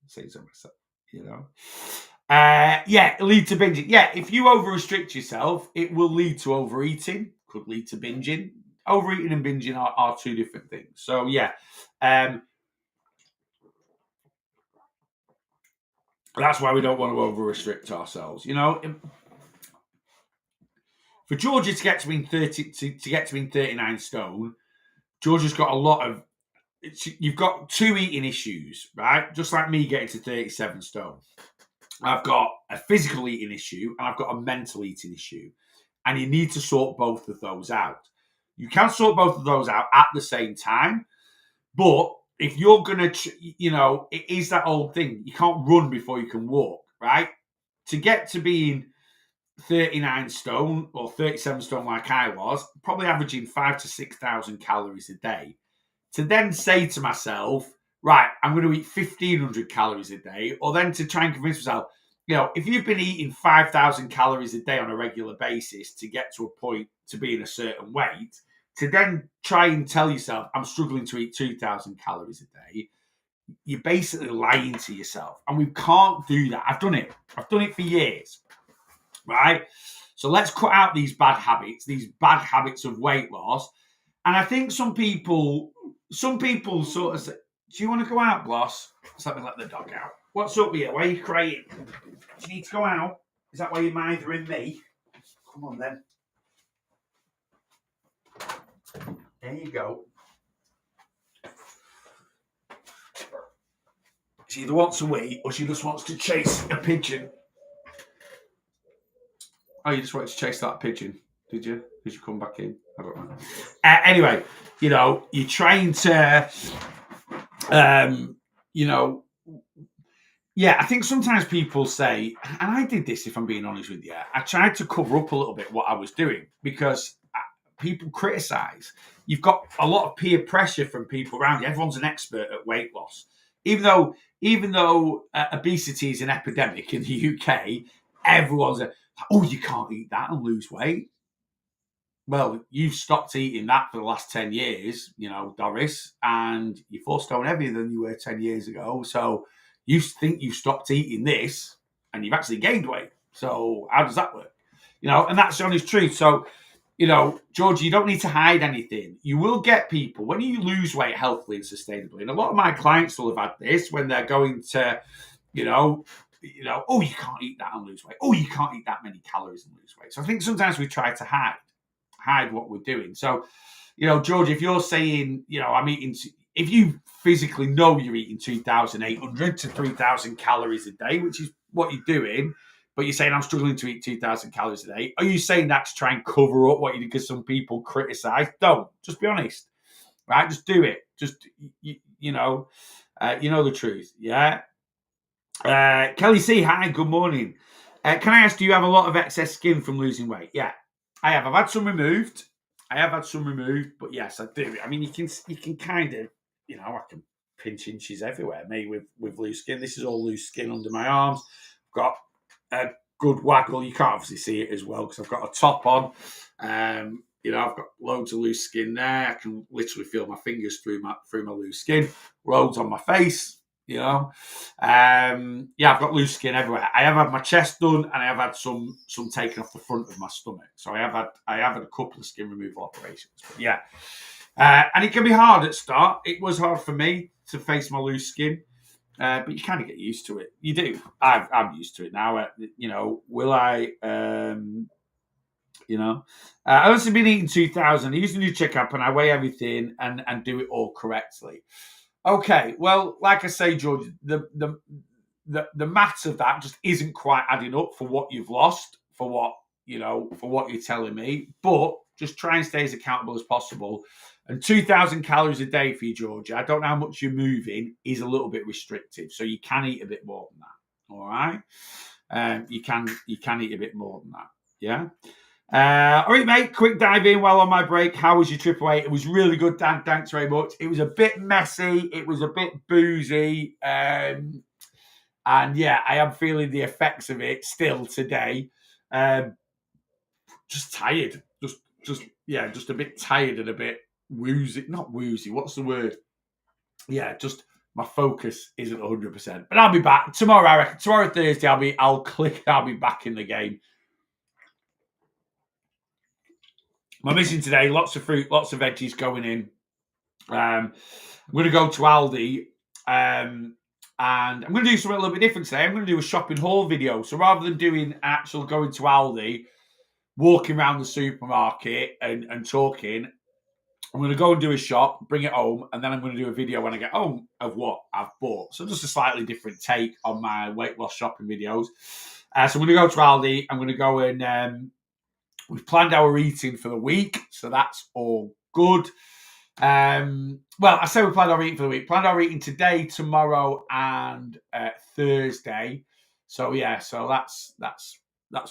say so myself, it leads to binging. Yeah, if you over restrict yourself, it will lead to overeating. Could lead to binging. Overeating and binging are two different things. So yeah, that's why we don't want to over restrict ourselves. For Georgia to get to being 39 stone, Georgia's got a lot of. You've got two eating issues, right? Just like me getting to 37 stone. I've got a physical eating issue and I've got a mental eating issue. And you need to sort both of those out. You can sort both of those out at the same time. But if you're going to, it is that old thing. You can't run before you can walk, right? To get to being 39 stone or 37 stone like I was, probably averaging 5,000 to 6,000 calories a day. To then say to myself, right, I'm going to eat 1,500 calories a day, or then to try and convince myself, if you've been eating 5,000 calories a day on a regular basis to get to a point to be in a certain weight, to then try and tell yourself, I'm struggling to eat 2,000 calories a day, you're basically lying to yourself. And we can't do that. I've done it for years, right? So let's cut out these bad habits of weight loss. And I think some people sort of say, do you want to go out, Bloss? Let's let the dog out. What's up with you? Why are you crying? Do you need to go out? Is that why you're mithering me? Come on, then. There you go. She either wants to wait or she just wants to chase a pigeon. Oh, you just wanted to chase that pigeon, did you? Did you come back in? I don't know. Anyway, you're trying to, I think sometimes people say, and I did this, if I'm being honest with you, I tried to cover up a little bit what I was doing because people criticize. You've got a lot of peer pressure from people around you. Everyone's an expert at weight loss. Even though obesity is an epidemic in the UK, everyone's you can't eat that and lose weight. Well, you've stopped eating that for the last 10 years, Doris, and you're 4 stone heavier than you were 10 years ago. So you think you've stopped eating this and you've actually gained weight. So how does that work? And that's the honest truth. So, George, you don't need to hide anything. You will get people, when you lose weight healthily and sustainably, and a lot of my clients will have had this when they're going to, you can't eat that and lose weight. Oh, you can't eat that many calories and lose weight. So I think sometimes we try to hide what we're doing. So, George, if you're saying, I'm eating, if you physically know you're eating 2,800 to 3,000 calories a day, which is what you're doing, but you're saying I'm struggling to eat 2,000 calories a day, are you saying that to try and cover up what you do because some people criticize? Don't. Just be honest, right? Just do it. Just, you know the truth, yeah? Kelly C, hi, good morning. Can I ask, do you have a lot of excess skin from losing weight? Yeah, I have. I've had some removed. But yes, I do. I mean, you can kind of, I can pinch inches everywhere. Me with loose skin. This is all loose skin under my arms. I've got a good waggle. You can't obviously see it as well because I've got a top on. You know, I've got loads of loose skin there. I can literally feel my fingers through my loose skin. Loads on my face. You know, yeah, I've got loose skin everywhere. I have had my chest done, and I have had some taken off the front of my stomach. So I have had a couple of skin removal operations. But yeah, and it can be hard at start. It was hard for me to face my loose skin, but you kind of get used to it. You do. I'm used to it now. You know, will I? You know, I've also been eating 2000. I use the new checkup and I weigh everything and do it all correctly. Okay, well, like I say, George, the maths of that just isn't quite adding up for what you've lost, for what for what you're telling me. But just try and stay as accountable as possible. And 2,000 calories a day for you, Georgia. I don't know how much you're moving, is a little bit restrictive, so you can eat a bit more than that. All right, you can eat a bit more than that. Yeah. All right, mate. Quick dive in while on my break. How was your trip away? It was really good, Dan. Thanks very much. It was a bit messy. It was a bit boozy. And yeah, I am feeling the effects of it still today. Just tired. Just a bit tired and a bit woozy. Not woozy. What's the word? Yeah, just my focus isn't 100%. But I'll be back tomorrow. I reckon tomorrow Thursday. I'll be back in the game. My mission today, lots of fruit, lots of veggies going in. I'm going to go to Aldi and I'm going to do something a little bit different today. I'm going to do a shopping haul video. So rather than doing actual going to Aldi, walking around the supermarket and talking, I'm going to go and do a shop, bring it home, and then I'm going to do a video when I get home of what I've bought. So just a slightly different take on my weight loss shopping videos. So I'm going to go to Aldi. I'm going to go and we've planned our eating for the week, so that's all good. Well, I say we planned our eating for the week. Planned our eating today, tomorrow, and Thursday. So yeah, so that's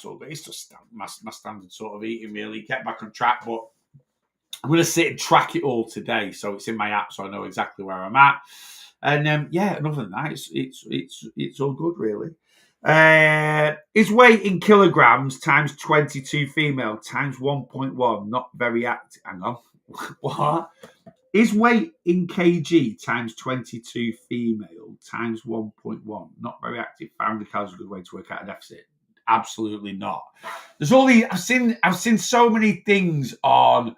all good. It's just my standard sort of eating, really. Get back on track, but I'm going to sit and track it all today, so it's in my app, so I know exactly where I'm at. And yeah, and other than that, it's all good, really. His weight in kilograms times 22 female times 1.1, not very active. Hang on. What? His weight in kg times 22 female times 1.1, not very active. 500 calories is a good way to work out a deficit. Absolutely not. There's all these. I've seen so many things on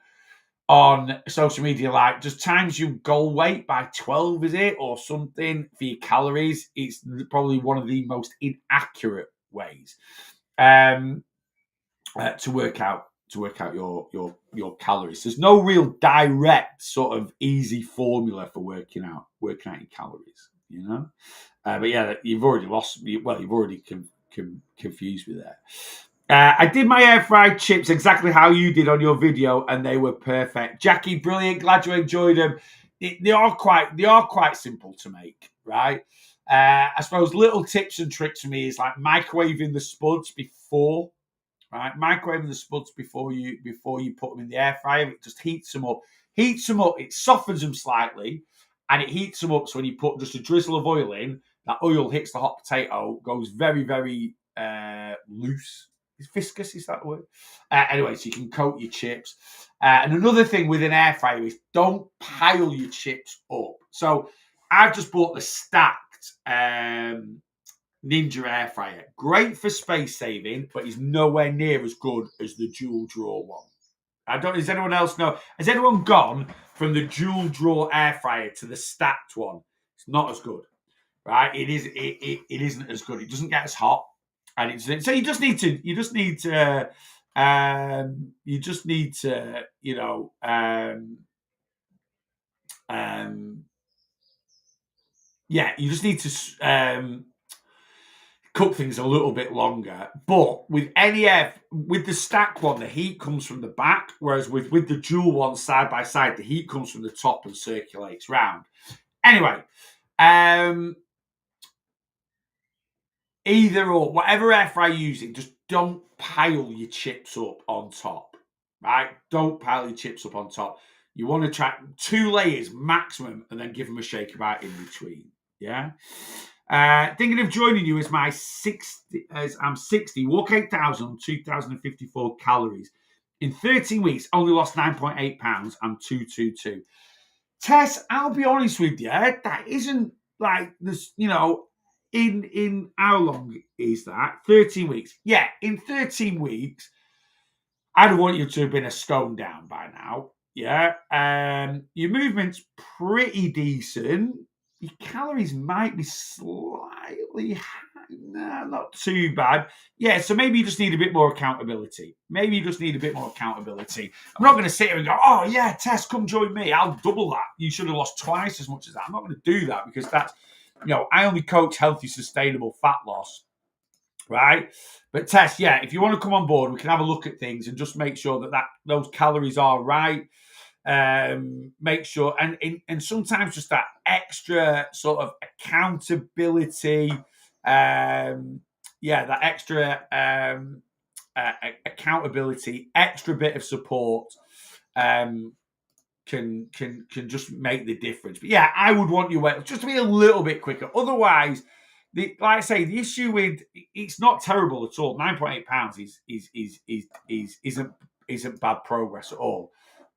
social media, like just times your goal weight by 12, is it, or something for your calories. It's probably one of the most inaccurate ways to work out your calories. There's no real direct sort of easy formula for working out your calories, you know. But yeah, you've already lost. Well, you've already confused me there. I did my air fried chips exactly how you did on your video, and they were perfect. Jackie, brilliant. Glad you enjoyed them. They are quite simple to make, right? I suppose little tips and tricks for me is like microwaving the spuds before, right? Microwaving the spuds before you put them in the air fryer. It just heats them up. It softens them slightly, and it heats them up. So when you put just a drizzle of oil in, that oil hits the hot potato, goes very, very loose. Is viscous, is that the word? Anyway, so you can coat your chips. And another thing with an air fryer is don't pile your chips up. So I've just bought the stacked Ninja air fryer. Great for space saving, but is nowhere near as good as the dual draw one. Does anyone else know? Has anyone gone from the dual draw air fryer to the stacked one? It's not as good, right? It isn't as good. It doesn't get as hot. And so you just need to, you just need to, cook things a little bit longer. But with with the stack one, the heat comes from the back, whereas with the dual one side by side, the heat comes from the top and circulates round. Anyway, either or, whatever air fryer you're using, just don't pile your chips up on top, right? Don't pile your chips up on top. You want to try 2 layers maximum and then give them a shake about in between, yeah? Thinking of joining you as I'm 60, walk 8,000, 2,054 calories. In 13 weeks, only lost 9.8 pounds. I'm 222. Tess, I'll be honest with you, that isn't like this, in how long is that? 13 weeks. Yeah, in 13 weeks, I'd want you to have been a stone down by now. Yeah. Your movement's pretty decent. Your calories might be slightly high. Nah, not too bad. Yeah, so maybe you just need a bit more accountability. I'm not going to sit here and go, oh, yeah, Tess, come join me. I'll double that. You should have lost twice as much as that. I'm not going to do that because that's, I only coach healthy, sustainable fat loss. Right. But Tess, yeah, if you want to come on board, we can have a look at things and just make sure that those calories are right. Make sure, and sometimes just that extra sort of accountability. That extra accountability, extra bit of support. Can just make the difference. But yeah, I would want your weight just to be a little bit quicker. Otherwise, like I say, the issue with it's not terrible at all. 9.8 pounds isn't bad progress at all.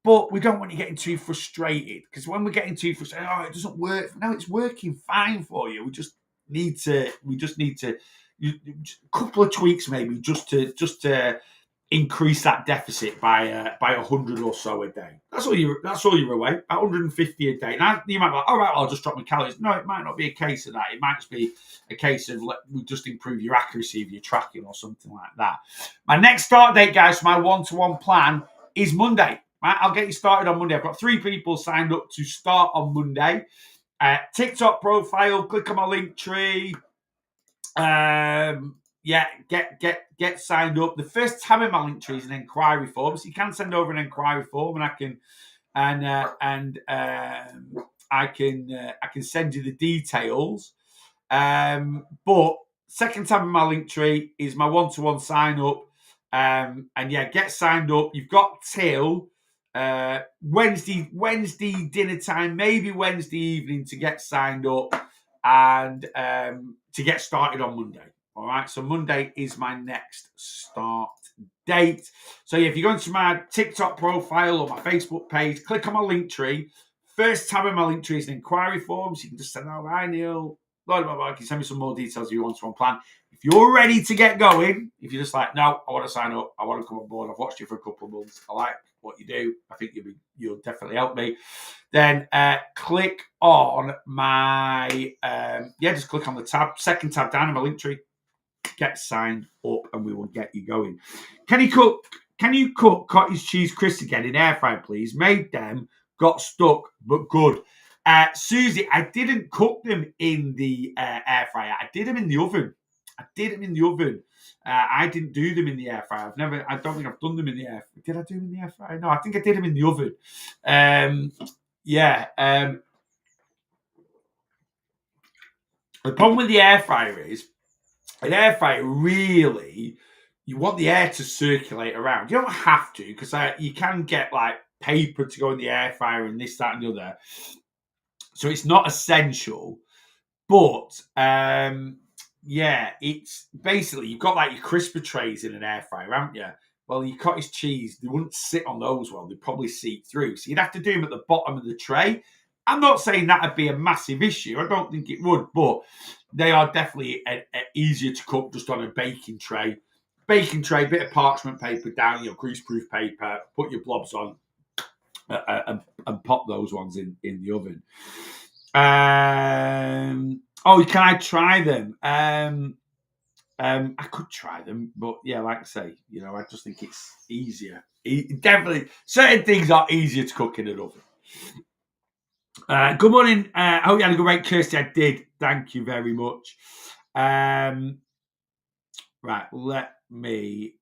But we don't want you getting too frustrated because when we're getting too frustrated, it doesn't work. No, it's working fine for you. We just need to a couple of tweaks maybe just to increase that deficit by 100 or so a day. That's all you're away. 150 a day. Now you might be like, all right, I'll just drop my calories. No, it might not be a case of that. It might just be a case of we just improve your accuracy of your tracking or something like that. My next start date, guys, for my one-to-one plan is Monday. Right, I'll get you started on Monday. I've got 3 people signed up to start on Monday. TikTok profile, click on my link tree. Get signed up. The first tab in my link tree is an inquiry form, so you can send over an inquiry form, and I can send you the details. But second tab in my link tree is my one-to-one sign up, get signed up. You've got till Wednesday dinner time, maybe Wednesday evening to get signed up and to get started on Monday. All right, so Monday is my next start date. So yeah, if you go into my TikTok profile or my Facebook page, click on my link tree. First tab in my link tree is an inquiry form, so you can just send out, hi Neil, blah, blah, blah. You can send me some more details if you want to plan. If you're ready to get going, if you're just like, no, I want to sign up, I want to come on board, I've watched you for a couple of months, I like what you do, I think you'll definitely help me, then click on my, just click on the tab, second tab down in my link tree, get signed up and we will get you going. Can you cook cottage cheese crisps again in air fry, please? Made them, got stuck, but good. Susie, I didn't cook them in the air fryer. I did them in the oven. I didn't do them in the air fryer. I don't think I've done them in the air fryer. Did I do them in the air fryer? No, I think I did them in the oven. The problem with the air fryer is, an air fryer really, you want the air to circulate around. You don't have to, because you can get like paper to go in the air fryer and this, that, and the other. So it's not essential, but it's basically you've got like your crisper trays in an air fryer, haven't you? Well, your cottage cheese, they wouldn't sit on those well. They'd probably seep through. So you'd have to do them at the bottom of the tray. I'm not saying that would be a massive issue. I don't think it would, but they are definitely easier to cook just on a baking tray. Baking tray, bit of parchment paper down, greaseproof paper, put your blobs on and pop those ones in the oven. Can I try them? I could try them, but yeah, like I say, I just think it's easier. Definitely, certain things are easier to cook in an oven. Good morning. I hope you had a good break, Kirsty. I did. Thank you very much. Right, let me.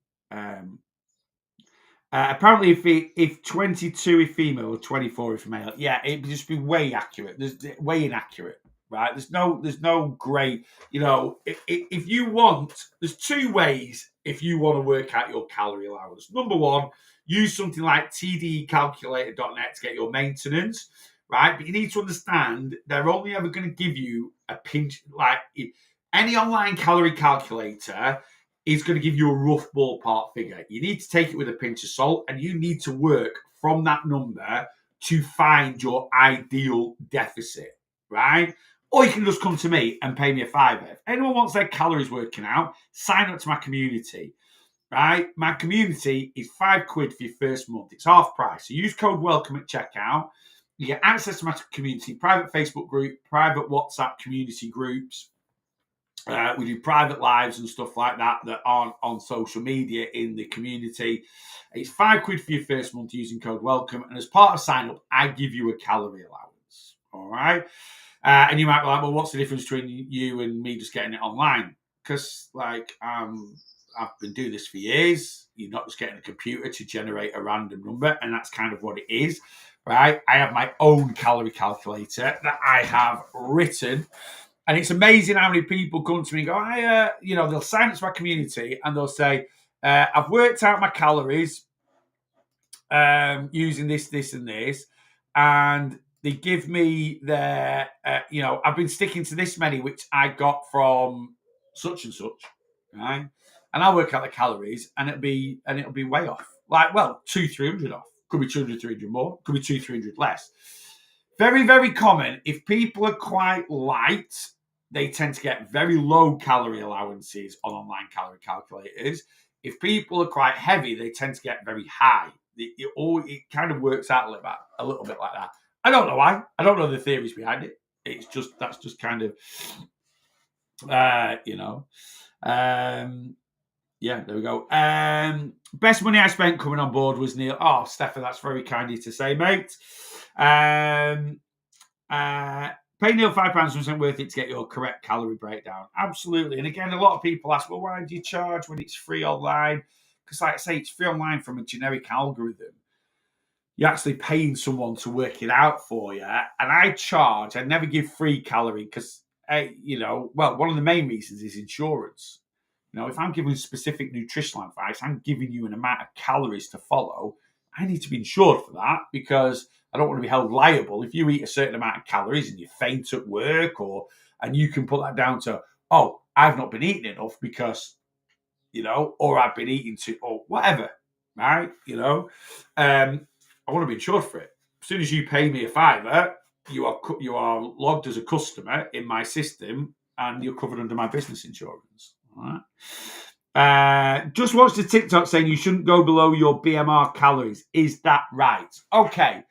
Apparently, if 22 is female or 24 is male, it'd just be way accurate. There's way inaccurate, right? There's no great. If you want, there's 2 ways if you want to work out your calorie allowance. Number 1, use something like tdcalculator.net to get your maintenance. Right, but you need to understand they're only ever going to give you a pinch. Like any online calorie calculator is going to give you a rough ballpark figure. You need to take it with a pinch of salt, and you need to work from that number to find your ideal deficit, right? Or you can just come to me and pay me a fiver. If anyone wants their calories working out, sign up to my community, right? My community is £5 for your first month. It's half price. So use code WELCOME at checkout. You get access to my community, private Facebook group, private WhatsApp community groups. We do private lives and stuff like that aren't on social media in the community. It's £5 for your first month using code WELCOME. And as part of sign up, I give you a calorie allowance. All right. And you might be like, well, what's the difference between you and me just getting it online? Because, I've been doing this for years. You're not just getting a computer to generate a random number, and that's kind of what it is, right? I have my own calorie calculator that I have written, and it's amazing how many people come to me and go, they'll sign up to my community and they'll say, I've worked out my calories using this, and this, and they give me their, I've been sticking to this many, which I got from such and such, right? And I'll work out the calories, and it'll be way off. 200-300 off. Could be 200-300 more. Could be 200-300 less. Very, very common. If people are quite light, they tend to get very low calorie allowances on online calorie calculators. If people are quite heavy, they tend to get very high. It kind of works out a little bit like that. I don't know why. I don't know the theories behind it. That's just kind of, yeah, there we go. Best money I spent coming on board was Neil. Oh, Stefan, that's very kind of you to say, mate. Pay Neil £5 wasn't worth it to get your correct calorie breakdown. Absolutely. And again, a lot of people ask, well, why do you charge when it's free online? Because like I say, it's free online from a generic algorithm. You're actually paying someone to work it out for you. And I never give free calorie because, one of the main reasons is insurance. If I'm giving specific nutritional advice, I'm giving you an amount of calories to follow. I need to be insured for that because I don't want to be held liable. If you eat a certain amount of calories and you faint at work, and you can put that down to, oh, I've not been eating enough because, or I've been eating too, or whatever, right? I want to be insured for it. As soon as you pay me a fiver, you are logged as a customer in my system, and you're covered under my business insurance. All right. Just watched the TikTok saying you shouldn't go below your BMR calories. Is that right? Okay.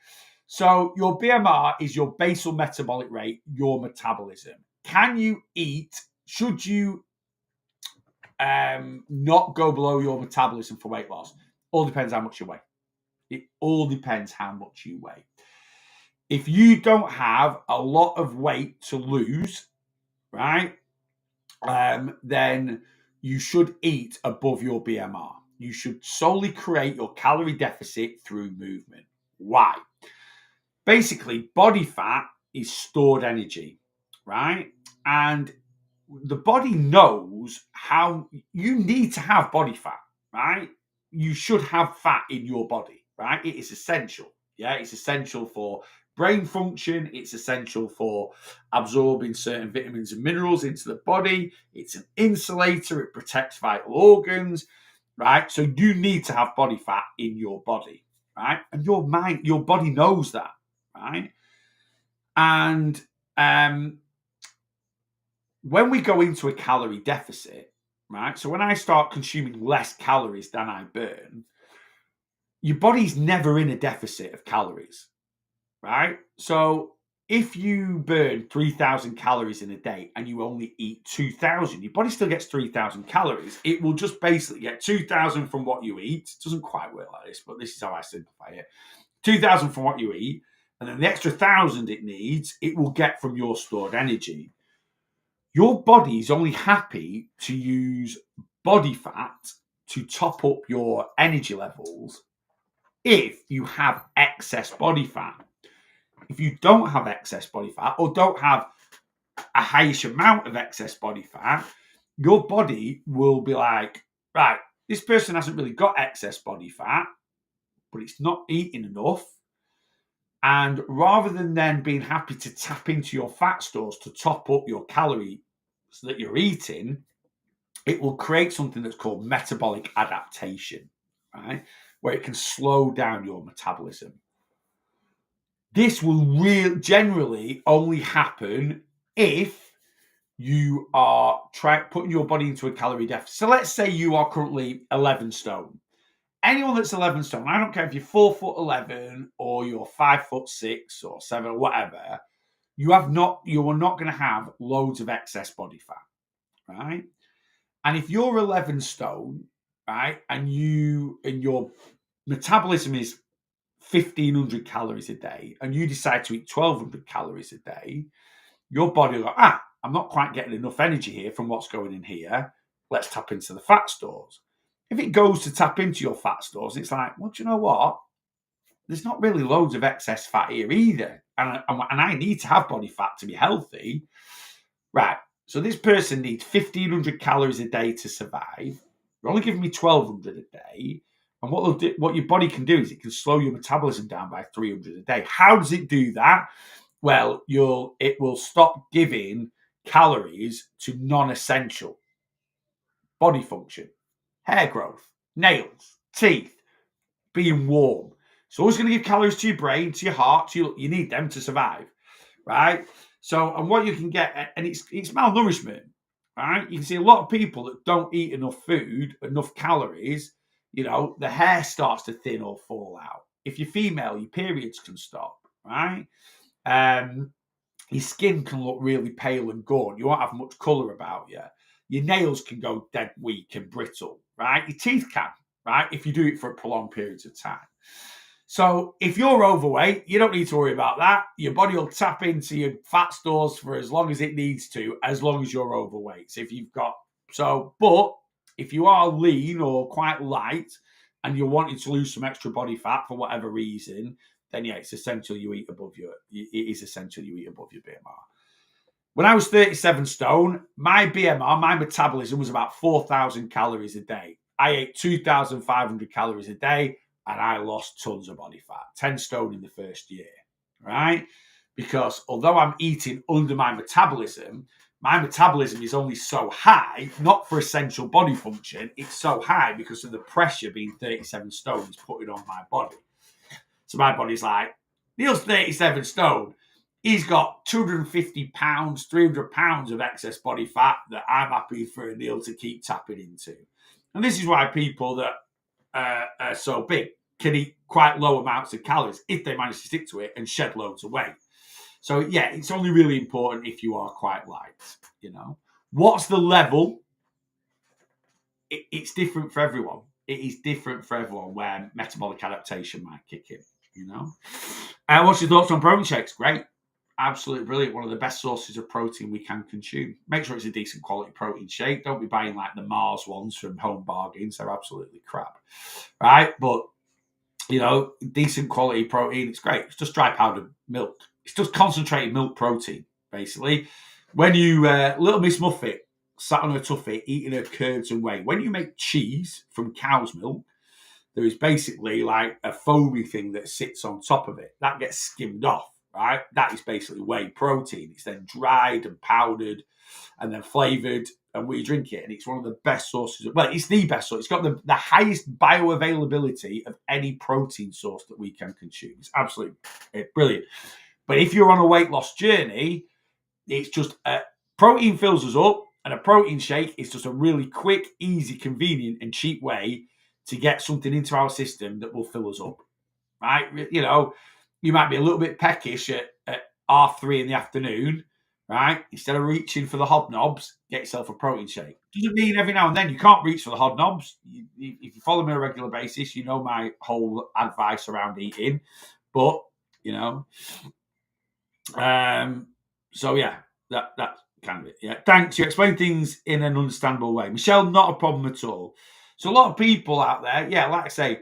So your BMR is your basal metabolic rate, your metabolism. Can you eat? Should you not go below your metabolism for weight loss? All depends how much you weigh. It all depends how much you weigh. If you don't have a lot of weight to lose, right, then you should eat above your BMR. You should solely create your calorie deficit through movement. Why? Basically, body fat is stored energy, right? And the body knows how you need to have body fat, right? You should have fat in your body, right? It is essential. Yeah, it's essential for brain function. It's essential for absorbing certain vitamins and minerals into the body. It's an insulator. It protects vital organs, right? So you need to have body fat in your body, right? And your body knows that, right? And when we go into a calorie deficit, right? So when I start consuming less calories than I burn, your body's never in a deficit of calories, right? So if you burn 3,000 calories in a day and you only eat 2,000, your body still gets 3,000 calories. It will just basically get 2,000 from what you eat. It doesn't quite work like this, but this is how I simplify it. 2,000 from what you eat, and then the extra 1,000 it needs, it will get from your stored energy. Your body is only happy to use body fat to top up your energy levels if you have excess body fat. If you don't have excess body fat or don't have a highish amount of excess body fat, your body will be like, right, this person hasn't really got excess body fat, but it's not eating enough. And rather than then being happy to tap into your fat stores to top up your calories that you're eating, it will create something that's called metabolic adaptation, right? Where it can slow down your metabolism. This will generally only happen if you are putting your body into a calorie deficit. So let's say you are currently 11 stone. Anyone that's 11 stone, I don't care if you're 4'11" or you're 5'6" or 7 or whatever, you are not going to have loads of excess body fat, right? And if you're 11 stone, right, and your metabolism is 1,500 calories a day, and you decide to eat 1,200 calories a day, your body will go, I'm not quite getting enough energy here from what's going in here. Let's tap into the fat stores. If it goes to tap into your fat stores, it's like, well, do you know what? There's not really loads of excess fat here either. And I need to have body fat to be healthy. Right. So this person needs 1,500 calories a day to survive. You're only giving me 1,200 a day. And what your body can do is it can slow your metabolism down by 300 a day. How does it do that? Well, it will stop giving calories to non-essential body function, hair growth, nails, teeth, being warm. So it's going to give calories to your brain, to your heart. You need them to survive, right? So, and what you can get, and it's malnourishment, right? You can see a lot of people that don't eat enough food, enough calories. The hair starts to thin or fall out. If you're female, your periods can stop, right? Your skin can look really pale and gaunt. You won't have much colour about you. Your nails can go dead weak and brittle, right? Your teeth can, right? If you do it for prolonged periods of time. So if you're overweight, you don't need to worry about that. Your body will tap into your fat stores for as long as it needs to, as long as you're overweight. But if you are lean or quite light and you're wanting to lose some extra body fat for whatever reason, then yeah, it's essential you eat above your BMR. When I was 37 stone, my BMR, my metabolism was about 4,000 calories a day. I ate 2,500 calories a day and I lost tons of body fat, 10 stone in the first year, right? Because although I'm eating under my metabolism is only so high, not for essential body function. It's so high because of the pressure being 37 stone is putting on my body. So my body's like, Neil's 37 stone. He's got 250 pounds, 300 pounds of excess body fat that I'm happy for Neil to keep tapping into. And this is why people that are so big can eat quite low amounts of calories if they manage to stick to it and shed loads of weight. So yeah, it's only really important if you are quite light, What's the level? It's different for everyone. It is different for everyone where metabolic adaptation might kick in, What's your thoughts on protein shakes? Great. Absolutely brilliant. One of the best sources of protein we can consume. Make sure it's a decent quality protein shake. Don't be buying like the Mars ones from Home Bargains. They're absolutely crap. Right? But, decent quality protein, it's great. It's just dry powdered milk. It's just concentrated milk protein, basically. When you, Little Miss Muffet, sat on her tuffet eating her curds and whey. When you make cheese from cow's milk, there is basically like a foamy thing that sits on top of it. That gets skimmed off, right? That is basically whey protein. It's then dried and powdered and then flavoured, and we drink it. And it's one of the best sources. It's the best source. It's got the highest bioavailability of any protein source that we can consume. It's absolutely brilliant. But if you're on a weight loss journey, it's just protein fills us up. And a protein shake is just a really quick, easy, convenient, and cheap way to get something into our system that will fill us up, right? You might be a little bit peckish at 3:30 in the afternoon, right? Instead of reaching for the hobnobs, get yourself a protein shake. Doesn't mean every now and then you can't reach for the hobnobs. If you follow me on a regular basis, you know my whole advice around eating. But, so yeah, that kind of it. Yeah. Thanks. You explain things in an understandable way. Michelle, not a problem at all. So a lot of people out there, yeah, like I say,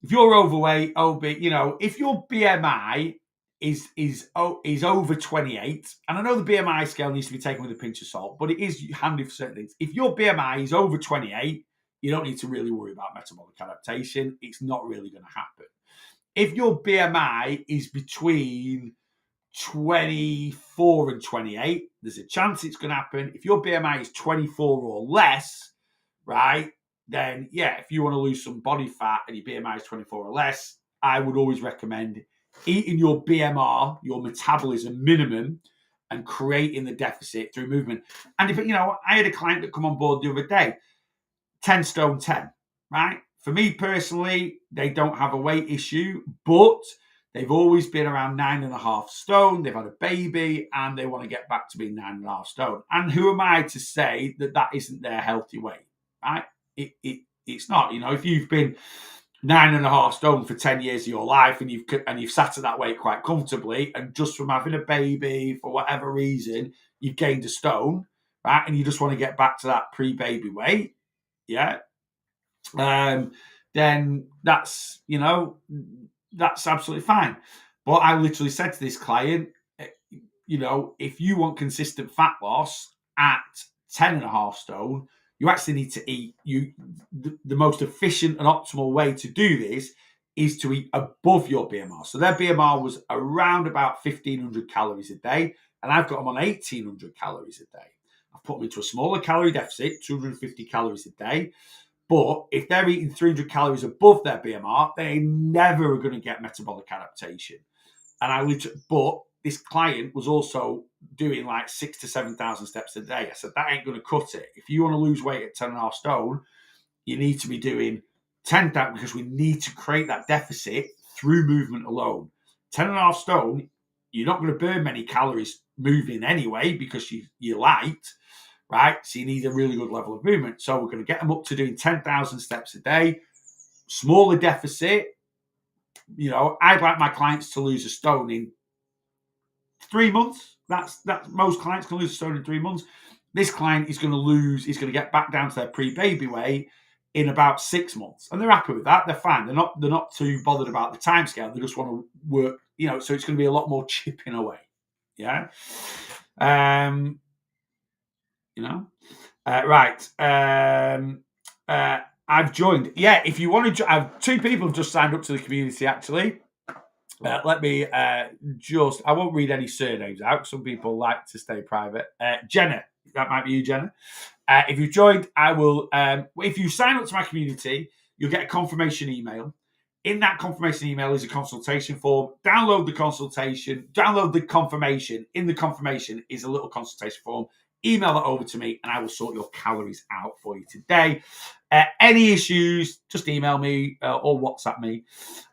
if you're overweight, if your BMI is over 28, and I know the BMI scale needs to be taken with a pinch of salt, but it is handy for certain things. If your BMI is over 28, you don't need to really worry about metabolic adaptation. It's not really going to happen. If your BMI is between 24 and 28, there's a chance it's going to happen. If your BMI is 24 or less, right, then yeah, if you want to lose some body fat and your BMI is 24 or less, I would always recommend eating your BMR, your metabolism minimum, and creating the deficit through movement. And if I had a client that come on board the other day, 10 stone 10, right? For me personally, they don't have a weight issue, but they've always been around 9.5 stone. They've had a baby and they want to get back to being 9.5 stone. And who am I to say that that isn't their healthy weight, right? It's not. If you've been 9.5 stone for 10 years of your life and you've sat at that weight quite comfortably, and just from having a baby for whatever reason you've gained a stone, right, and you just want to get back to that pre-baby weight, yeah, then that's absolutely fine. But I literally said to this client, if you want consistent fat loss at 10.5 stone, you actually need to eat. The most efficient and optimal way to do this is to eat above your BMR. So their BMR was around about 1,500 calories a day, and I've got them on 1,800 calories a day. I've put them into a smaller calorie deficit, 250 calories a day. But if they're eating 300 calories above their BMR, they never are going to get metabolic adaptation. But this client was also doing like 6,000 to 7,000 steps a day. I said, that ain't going to cut it. If you want to lose weight at 10.5 stone, you need to be doing 10,000, because we need to create that deficit through movement alone. 10.5 stone, you're not going to burn many calories moving anyway because you're light, right? So you need a really good level of movement. So we're going to get them up to doing 10,000 steps a day, smaller deficit. I'd like my clients to lose a stone in 3 months. That's most clients can lose a stone in 3 months. This client is going to get back down to their pre-baby weight in about 6 months. And they're happy with that. They're fine. They're not too bothered about the timescale. They just want to work, so it's going to be a lot more chipping away. Yeah. Right. I've joined. Yeah, if you want to, I've 2 people have just signed up to the community, actually. Let me I won't read any surnames out. Some people like to stay private. Jenna, that might be you, Jenna. If you've joined, I will, if you sign up to my community, you'll get a confirmation email. In that confirmation email is a consultation form. Download the confirmation. In the confirmation is a little consultation form. Email that over to me and I will sort your calories out for you today. Any issues, just email me or WhatsApp me.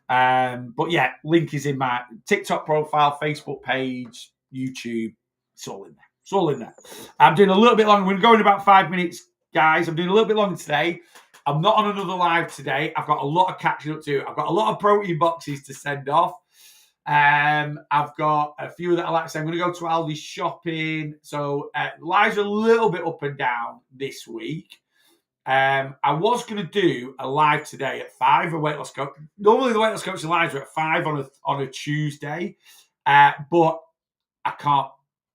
But yeah, link is in my TikTok profile, Facebook page, YouTube. It's all in there. I'm doing a little bit longer. We're going about 5 minutes, guys. I'm doing a little bit longer today. I'm not on another live today. I've got a lot of catching up to do. I've got a lot of protein boxes to send off. I've got a few that I like to say. I'm going to go to Aldi shopping. So lives are a little bit up and down this week. I was going to do a live today at 5, a weight loss coach. Normally the weight loss coaching lives are at 5 on a Tuesday, but I can't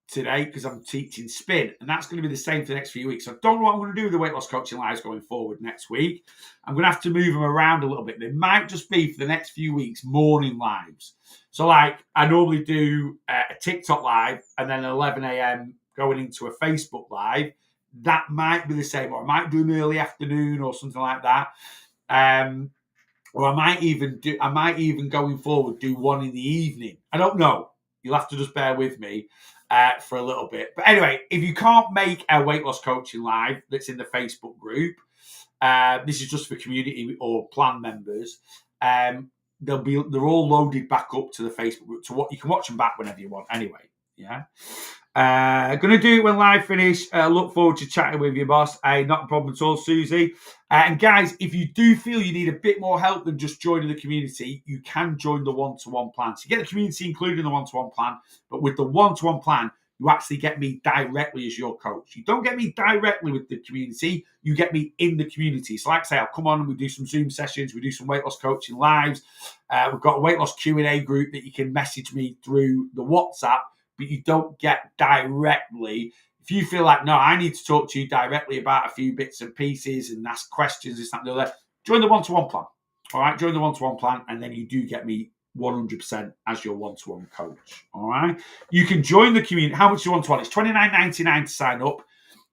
today because I'm teaching spin, and that's going to be the same for the next few weeks. So I don't know what I'm going to do with the weight loss coaching lives going forward next week. I'm going to have to move them around a little bit. They might just be for the next few weeks morning lives. So like I normally do a TikTok live and then 11 a.m. going into a Facebook live. That might be the same, or I might do an early afternoon or something like that. Or I might even going forward do one in the evening. I don't know. You'll have to just bear with me for a little bit. But anyway, if you can't make a weight loss coaching live that's in the Facebook group, this is just for community or plan members. They're all loaded back up to the Facebook group. So what you can watch them back whenever you want. Anyway, yeah. Going to do it when live finish. Look forward to chatting with you, boss. Not a problem at all, Susie. And guys, if you do feel you need a bit more help than just joining the community, you can join the one-to-one plan. So you get the community included in the one-to-one plan, but with the one-to-one plan, you actually get me directly as your coach. You don't get me directly with the community, you get me in the community. So like I say, I'll come on and we do some Zoom sessions, we do some weight loss coaching lives. We've got a weight loss Q&A group that you can message me through the WhatsApp, but you don't get directly. If you feel like, no, I need to talk to you directly about a few bits and pieces and ask questions, this, that, and the other, join the one-to-one plan. All right, join the one-to-one plan, and then you do get me 100% as your one-to-one coach. All right. You can join the community. How much do you want to want? It's $29.99 to sign up,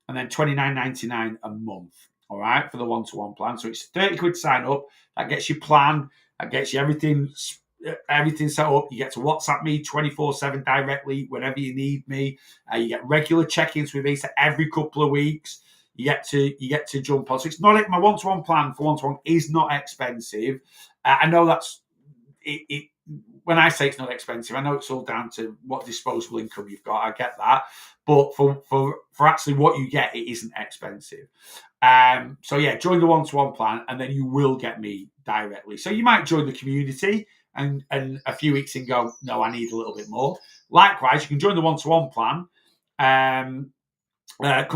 and then $29.99 a month. All right, for the one-to-one plan. So it's 30 quid to sign up. That gets you plan. That gets you everything set up. You get to WhatsApp me 24/7 directly whenever you need me. You get regular check-ins with me. So every couple of weeks, you get to jump on. So it's not my one-to-one plan for one-to-one is not expensive. I know that's it. When I say it's not expensive, I know it's all down to what disposable income you've got. I get that, but for actually what you get, it isn't expensive. So yeah, join the one-to-one plan, and then you will get me directly. So you might join the community, and a few weeks in go, no, I need a little bit more. Likewise, you can join the one-to-one plan. Come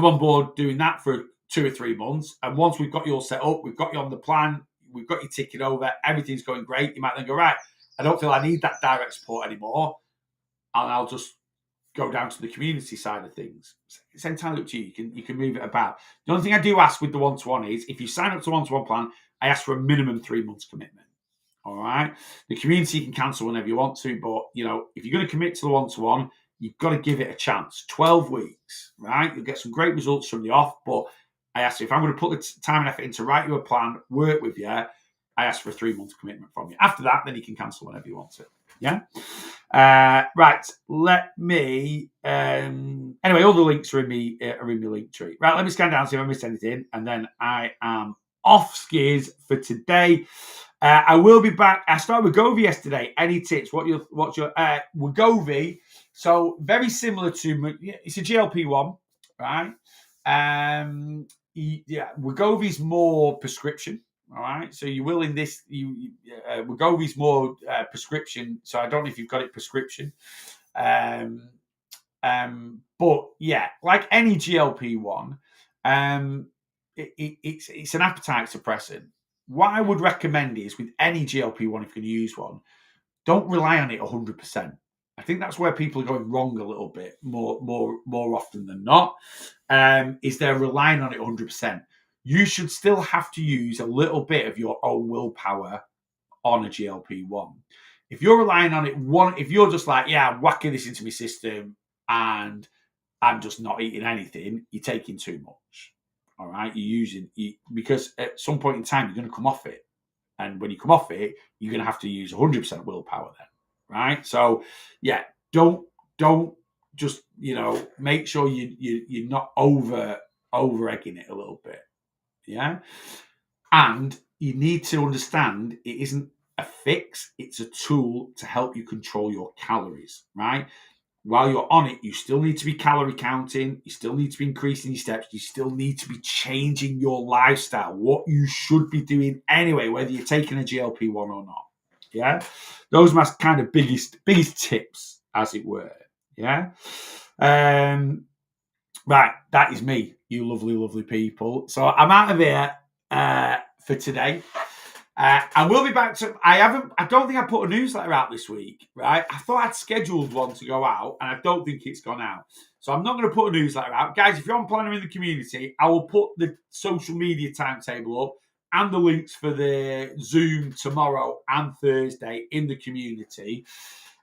on board doing that for 2 or 3 months, and once we've got you all set up, we've got you on the plan, we've got you ticking over, everything's going great. You might then go, right, I don't feel I need that direct support anymore, and I'll just go down to the community side of things. It's entirely up to you. You can move it about. The only thing I do ask with the one-to-one is, if you sign up to one-to-one plan, I ask for a minimum 3 months commitment. All right. The community you can cancel whenever you want to, but if you're going to commit to the one-to-one, you've got to give it a chance. 12 weeks, right? You'll get some great results from the off, but I ask you, if I'm going to put the time and effort in to write you a plan, work with you, I ask for a 3 month commitment from you. After that, then you can cancel whenever you want to. Yeah. Right. Let me. Anyway, all the links are in me link tree. Right. Let me scan down see if I missed anything, and then I am off skis for today. I will be back. I started Wegovy yesterday. Any tips? What's your Wegovy? So very similar to, it's a GLP-1, right? Wegovy's more prescription. All right, so you will in this. Wegovy's more prescription. So I don't know if you've got it prescription, but yeah, like any GLP-1, it's an appetite suppressant. What I would recommend is, with any GLP-1, if you're going to use one, don't rely on it 100%. I think that's where people are going wrong a little bit more often than not. Is they're relying on it 100%. You should still have to use a little bit of your own willpower on a GLP-1. If you're relying on it, if you're just like, yeah, I'm whacking this into my system and I'm just not eating anything, you're taking too much. All right, because at some point in time you're going to come off it, and when you come off it, you're going to have to use 100% willpower then, right? So yeah, don't just make sure you're not over egging it a little bit. Yeah. And you need to understand it isn't a fix, it's a tool to help you control your calories, right? While you're on it, you still need to be calorie counting, you still need to be increasing your steps, you still need to be changing your lifestyle, what you should be doing anyway, whether you're taking a GLP-1 or not. Yeah. Those are my kind of biggest tips, as it were. Yeah. Right, that is me, you lovely, lovely people. So I'm out of here for today. I will be back to. I don't think I put a newsletter out this week, right? I thought I'd scheduled one to go out, and I don't think it's gone out. So I'm not going to put a newsletter out, guys. If you're on Planner in the Community, I will put the social media timetable up and the links for the Zoom tomorrow and Thursday in the community,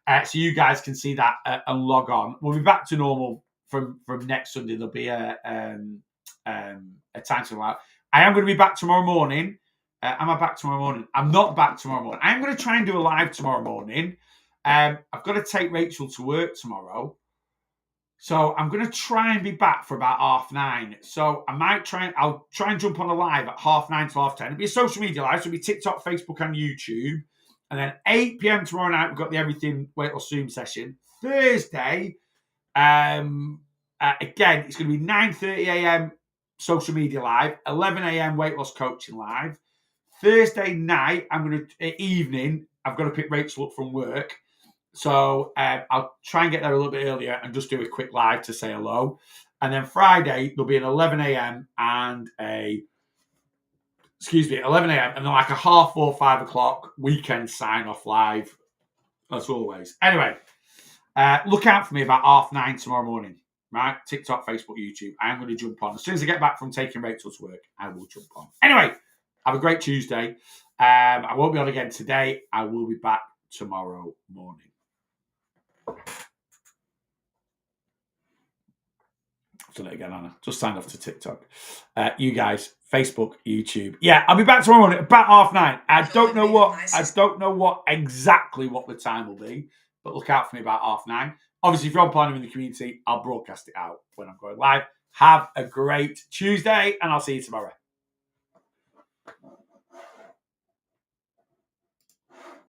so you guys can see that and log on. We'll be back to normal. From next Sunday, there'll be a timetable out. I am going to be back tomorrow morning. Am I back tomorrow morning? I'm not back tomorrow morning. I'm going to try and do a live tomorrow morning. I've got to take Rachel to work tomorrow. So I'm going to try and be back for about 9:30. So I'll try and jump on a live at 9:30 to 10:30. It'll be a social media live. So it'll be TikTok, Facebook, and YouTube. And then 8 p.m. tomorrow night, we've got the Everything Weight Loss Zoom session. Thursday, again, it's going to be 9:30 a.m. social media live, 11 a.m. weight loss coaching live. Thursday night, evening, I've got to pick Rachel up from work. So I'll try and get there a little bit earlier and just do a quick live to say hello. And then Friday, there'll be an 11 a.m. and 11 a.m. and then like a 4:30, 5 o'clock weekend sign off live, as always. Anyway, look out for me about 9:30 tomorrow morning, right? TikTok, Facebook, YouTube. I am going to jump on. As soon as I get back from taking Rachel to work, I will jump on. Anyway, have a great Tuesday. I won't be on again today. I will be back tomorrow morning. I've done it again, Anna. Just signed off to TikTok. You guys, Facebook, YouTube. Yeah, I'll be back tomorrow morning about 9:30. I don't know what exactly what the time will be, but look out for me about 9:30. Obviously, if you're on Planning in the community, I'll broadcast it out when I'm going live. Have a great Tuesday, and I'll see you tomorrow.